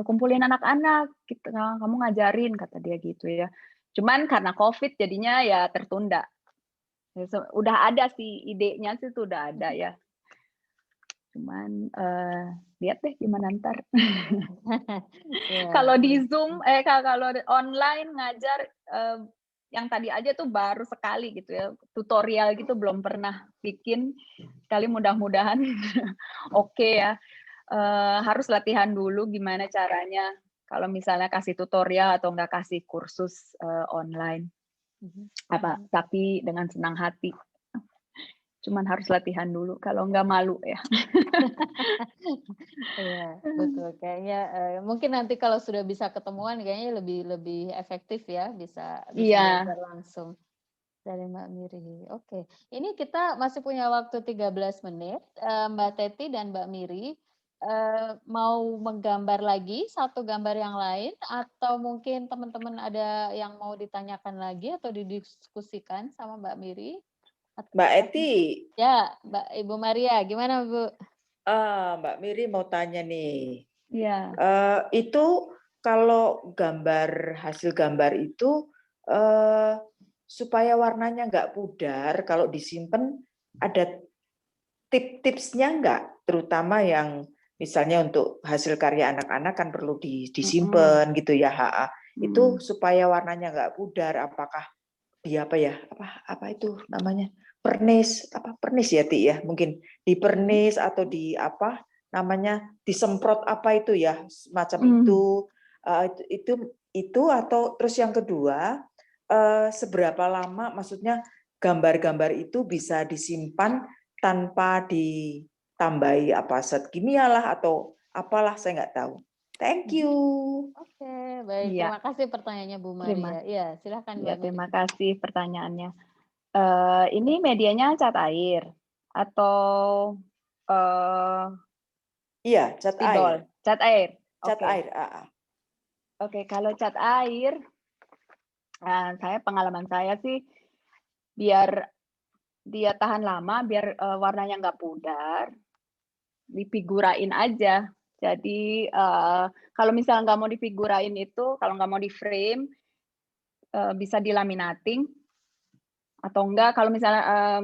kumpulin anak-anak, kamu ngajarin, kata dia gitu ya. Cuman karena COVID jadinya ya tertunda. Udah ada sih idenya sih tuh udah ada ya. Cuman lihat deh gimana ntar. Kalau di Zoom, kalau online ngajar yang tadi aja tuh baru sekali gitu ya, tutorial gitu belum pernah bikin. Kali mudah-mudahan oke ya. Harus latihan dulu gimana caranya kalau misalnya kasih tutorial atau enggak kasih kursus online. Tapi dengan senang hati. Cuman harus latihan dulu, kalau enggak malu ya. Iya, betul. Kayaknya mungkin nanti kalau sudah bisa ketemuan kayaknya lebih efektif ya, bisa belajar langsung dari Mbak Miri. Oke. Ini kita masih punya waktu 13 menit. Mbak Teti dan Mbak Miri mau menggambar lagi satu gambar yang lain, atau mungkin teman-teman ada yang mau ditanyakan lagi atau didiskusikan sama Mbak Miri? Mbak Eti. Ya, Ibu Maria, gimana Bu? Mbak Miri mau tanya nih. Iya. Itu kalau hasil gambar itu supaya warnanya nggak pudar, kalau disimpan ada tipsnya nggak? Terutama yang misalnya untuk hasil karya anak-anak kan perlu disimpan gitu ya, itu supaya warnanya nggak pudar. Apakah apa itu namanya? Pernis ya Ti ya, mungkin dipernis atau disemprot apa itu ya, semacam itu atau terus yang kedua, seberapa lama maksudnya gambar-gambar itu bisa disimpan tanpa ditambahi zat kimia lah atau apalah, saya nggak tahu. Thank you. Oke, baik. Terima kasih pertanyaannya Bu Maria. Iya, silakan Mbak Miri. Terima kasih pertanyaannya. Ini medianya cat air atau iya, cat air. Cat air. Cat air. Oke, kalau cat air, pengalaman saya sih biar dia tahan lama, biar warnanya nggak pudar, difigurain aja. Jadi kalau misalnya nggak mau difigurain itu, kalau nggak mau di frame, bisa dilaminating. Atau enggak kalau misalnya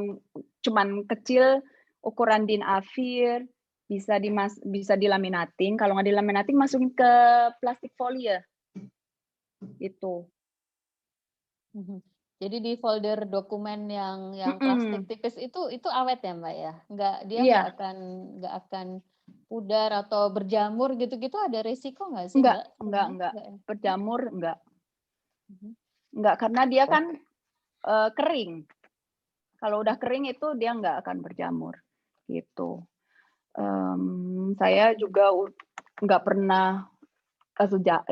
cuman kecil ukuran DIN A4 bisa dilaminating. Kalau nggak dilaminating masukin ke plastik folie itu. Jadi di folder dokumen yang plastik tipis itu awet ya Mbak ya? Dia Iya. nggak akan pudar atau berjamur gitu-gitu, ada risiko nggak sih Mbak? Enggak. Ya? Berjamur enggak. Mhm. Enggak, karena dia kan kering. Kalau udah kering itu dia enggak akan berjamur gitu. Saya juga enggak pernah,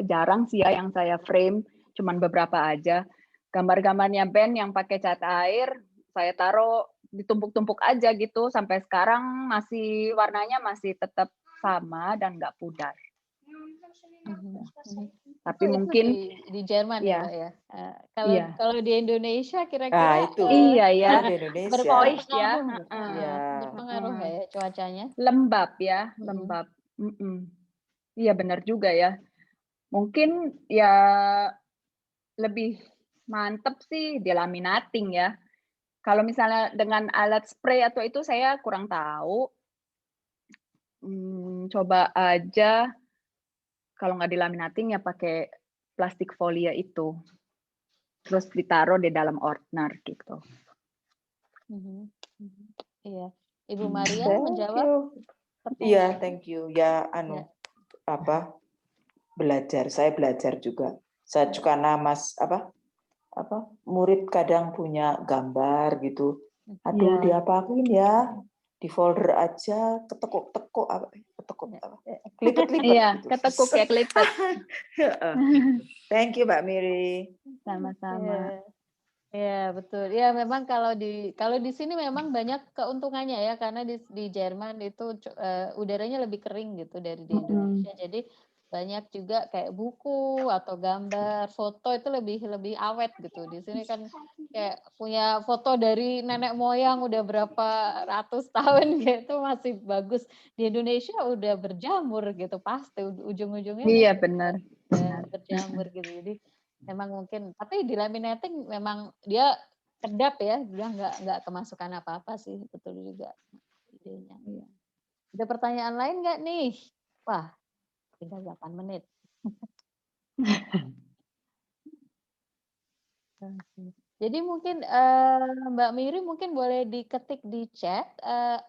jarang sih ya yang saya frame, cuman beberapa aja. Gambar-gambarnya band yang pakai cat air, saya taruh ditumpuk-tumpuk aja gitu, sampai sekarang masih warnanya masih tetap sama dan nggak pudar. Tapi Itu mungkin di Jerman ya Iya. Mbak ya. Iya. Kalau di Indonesia Nah, kira-kira itu. Iya ya, Di Indonesia. berpois ya. Iya. Berpengaruh nggak ya cuacanya? Lembab ya, lembab. Iya benar juga ya. Mungkin ya lebih mantep sih di laminating ya. Kalau misalnya dengan alat spray atau itu saya kurang tahu. Coba aja kalau nggak di laminating ya pakai plastik folia itu. Terus ditaruh di dalam ordner gitu. Iya. Ibu Maria Thank menjawab. you. pertanyaan. Iya, thank you. Ya, Ya. Saya belajar juga. Saya karena murid kadang punya gambar gitu. Aduh, Iya. diapain ya? Di folder aja, ketekuk-tekuk kelipet-kelipet. Iya, gitu. ketekuk ya kelipet. Thank you, Mbak Miri. Sama-sama. Ya betul. Ya memang kalau di sini memang banyak keuntungannya ya, karena di Jerman itu udaranya lebih kering gitu dari di Indonesia. Jadi banyak juga kayak buku atau gambar, foto itu lebih awet gitu. Di sini kan kayak punya foto dari nenek moyang udah berapa ratus tahun gitu masih bagus. Di Indonesia udah berjamur gitu pasti ujung-ujungnya Iya pasti benar. berjamur gitu. Jadi memang mungkin, tapi di laminating memang dia kedap ya, dia nggak kemasukan apa-apa sih, betul juga idenya. Ada pertanyaan lain nggak nih? Wah, tinggal 8 menit. Jadi mungkin Mbak Miri mungkin boleh diketik di chat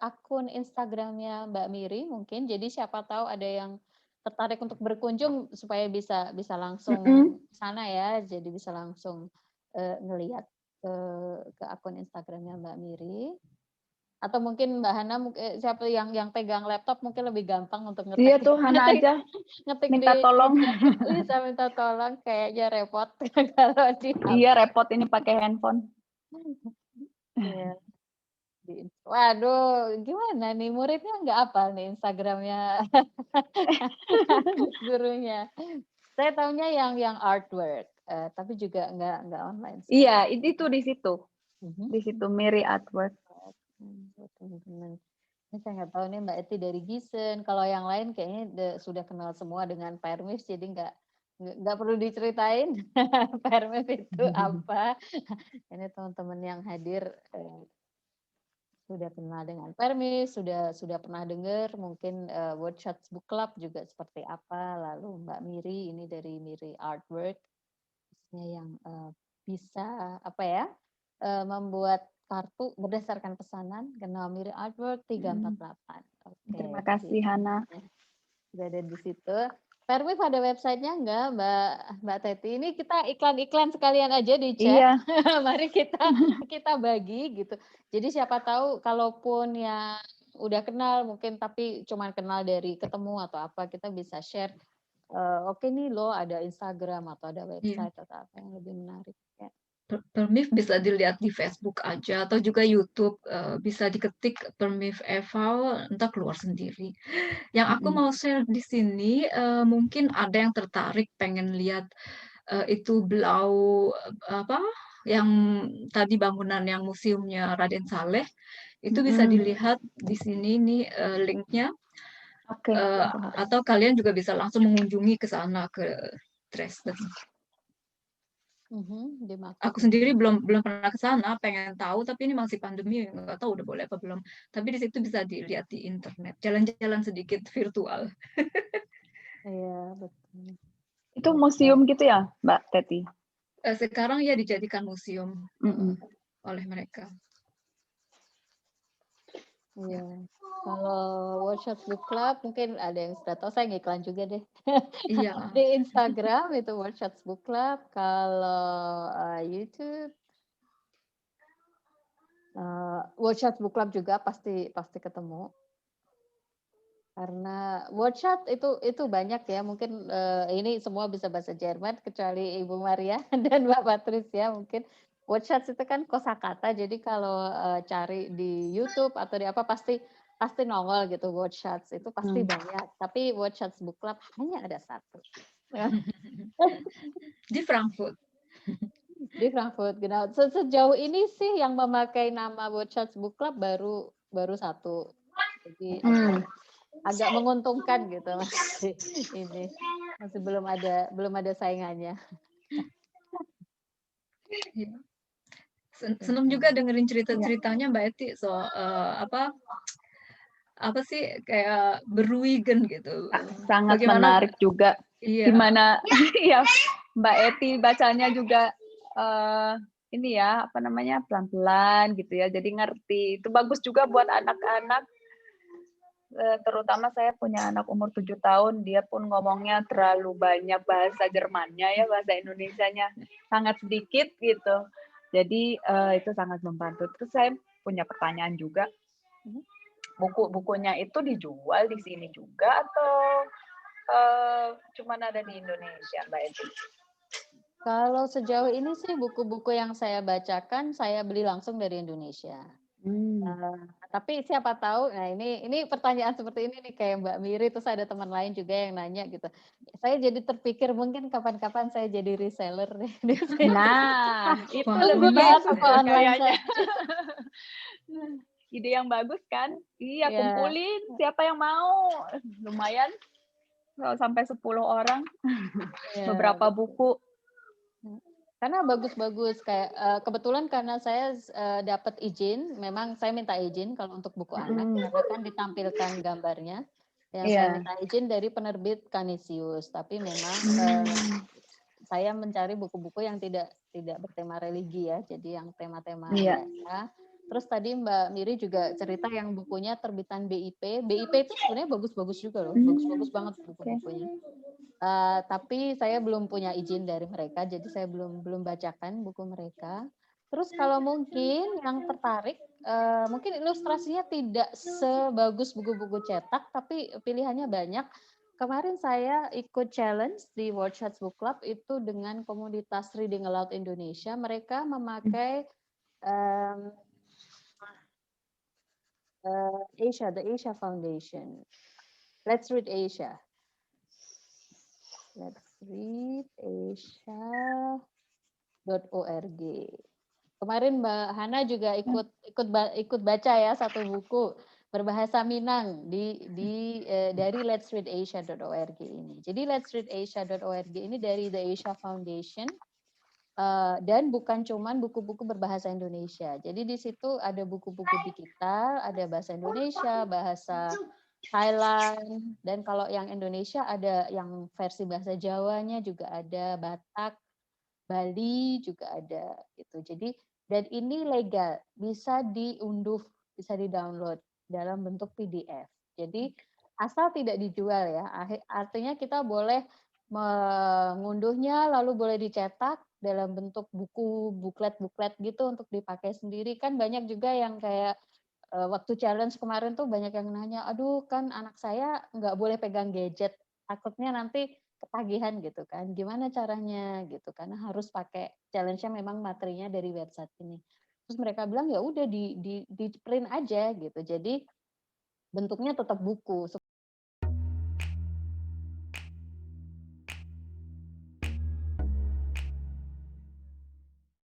akun Instagramnya Mbak Miri mungkin. Jadi siapa tahu ada yang tertarik untuk berkunjung supaya bisa langsung sana ya. Jadi bisa langsung ngelihat ke akun Instagramnya Mbak Miri. Atau mungkin Mbak Hana, siapa yang pegang laptop mungkin lebih gampang untuk ngetik. Iya tuh Hana aja ngetik minta tolong. Bisa minta tolong, kayaknya repot kalau di HP. Iya repot ini pakai handphone. Iya. Waduh, gimana nih muridnya nggak hafal nih Instagramnya gurunya. Saya taunya yang artwork, tapi juga nggak online. Iya, itu di situ. Di situ Miri Artwork. Teman-teman. Ini saya nggak tahu nih Mbak Eti dari Gisen. Kalau yang lain kayaknya sudah kenal semua dengan Permis, jadi nggak perlu diceritain Permis itu apa. Ini teman-teman yang hadir sudah kenal dengan Permis, sudah pernah dengar mungkin Wordshots Book Club juga seperti apa. Lalu Mbak Miri ini dari Miri Artwork yang bisa membuat kartu berdasarkan pesanan kenal Miri Artwork 348. Terima kasih Hana. Sudah ada di situ. Permis ada websitenya enggak Mbak Teti? Ini kita iklan-iklan sekalian aja di chat. Iya. Mari kita bagi gitu. Jadi siapa tahu kalaupun yang udah kenal mungkin tapi cuma kenal dari ketemu atau apa, kita bisa share. Oke nih loh ada Instagram atau ada website atau apa yang lebih menarik ya. Permif bisa dilihat di Facebook aja atau juga YouTube, bisa diketik Permif Eval, entah keluar sendiri. Yang aku mau share di sini, mungkin ada yang tertarik pengen lihat itu Blau yang tadi bangunan yang museumnya Raden Saleh, itu bisa dilihat di sini nih linknya. Oke. Atau kalian juga bisa langsung mengunjungi ke sana ke Dresden. Aku sendiri belum pernah ke sana, pengen tahu, tapi ini masih pandemi, nggak tahu udah boleh apa belum. Tapi di situ bisa dilihat di internet, jalan-jalan sedikit virtual. Iya betul. Itu museum gitu ya, Mbak Teti? Sekarang ya dijadikan museum oleh mereka. Iya. Kalau Workshops Book Club mungkin ada yang sudah tahu, saya ngiklan juga deh. Iya. Di Instagram itu Workshops Book Club, kalau YouTube Workshops Book Club juga pasti ketemu. Karena workshop itu banyak ya, mungkin ini semua bisa bahasa Jerman kecuali Ibu Maria dan Mbak Patricia mungkin. Workshops itu kan kosakata, jadi kalau cari di YouTube atau di apa pasti nongol gitu workshops itu pasti banyak. Tapi workshops book club hanya ada satu. Di Frankfurt. Di Frankfurt, genau. Sejauh ini sih yang memakai nama workshops book club baru satu. Jadi agak menguntungkan gitu masih ini masih belum ada saingannya. Iya. Senang juga dengerin cerita-ceritanya Mbak Eti apa sih kayak beruigen gitu. Sangat Bagaimana, menarik juga. iya. Gimana ya Mbak Eti bacanya juga ini ya apa namanya pelan-pelan gitu ya. Jadi ngerti. Itu bagus juga buat anak-anak. Terutama saya punya anak umur 7 tahun, dia pun ngomongnya terlalu banyak bahasa Jermannya ya, bahasa Indonesianya sangat sedikit gitu. Jadi itu sangat membantu. Terus saya punya pertanyaan juga, buku-bukunya itu dijual di sini juga atau cuma ada di Indonesia, Mbak Eti? Kalau sejauh ini sih buku-buku yang saya bacakan saya beli langsung dari Indonesia. Tapi siapa tahu, nah ini pertanyaan seperti ini nih kayak Mbak Miri, terus ada teman lain juga yang nanya gitu. Saya jadi terpikir mungkin kapan-kapan saya jadi reseller deh. Nah, itu Wah, lebih unik. bagus Toko online kayaknya. saya. Ide yang bagus kan? Iya, Iya. kumpulin siapa yang mau. Lumayan kalau sampai 10 orang. Iya, Beberapa betul. buku. Karena bagus-bagus kayak kebetulan karena saya dapat izin, memang saya minta izin kalau untuk buku anak karena kan ditampilkan gambarnya. Yang saya minta izin dari penerbit Canisius, tapi memang saya mencari buku-buku yang tidak bertema religi ya, jadi yang tema-tema biasa. Terus tadi Mbak Miri juga cerita yang bukunya terbitan BIP. BIP itu sebenarnya bagus-bagus juga loh, bagus-bagus banget buku-bukunya. Tapi saya belum punya izin dari mereka, jadi saya belum bacakan buku mereka. Terus kalau mungkin yang tertarik, mungkin ilustrasinya tidak sebagus buku-buku cetak, tapi pilihannya banyak. Kemarin saya ikut challenge di Workshops Book Club itu dengan komunitas Reading Aloud Indonesia. Mereka memakai the Asia Foundation. Let's Read Asia. Let's Read Asia.org. Kemarin Mbak Hana juga ikut baca ya satu buku berbahasa Minang dari Let's Read Asia.org ini. Jadi Let's Read Asia.org ini dari The Asia Foundation dan bukan cuman buku-buku berbahasa Indonesia. Jadi di situ ada buku-buku digital, ada bahasa Indonesia, bahasa Thailand, dan kalau yang Indonesia ada yang versi bahasa Jawanya juga ada, Batak, Bali juga ada gitu. Jadi dan ini legal, bisa diunduh, bisa di-download dalam bentuk PDF. Jadi asal tidak dijual ya. Artinya kita boleh mengunduhnya lalu boleh dicetak dalam bentuk buku, buklet-buklet gitu untuk dipakai sendiri. Kan banyak juga yang kayak waktu challenge kemarin tuh banyak yang nanya, aduh kan anak saya nggak boleh pegang gadget, takutnya nanti ketagihan gitu kan, gimana caranya gitu, karena harus pakai challenge-nya memang materinya dari website ini. Terus mereka bilang ya udah di print aja gitu, jadi bentuknya tetap buku.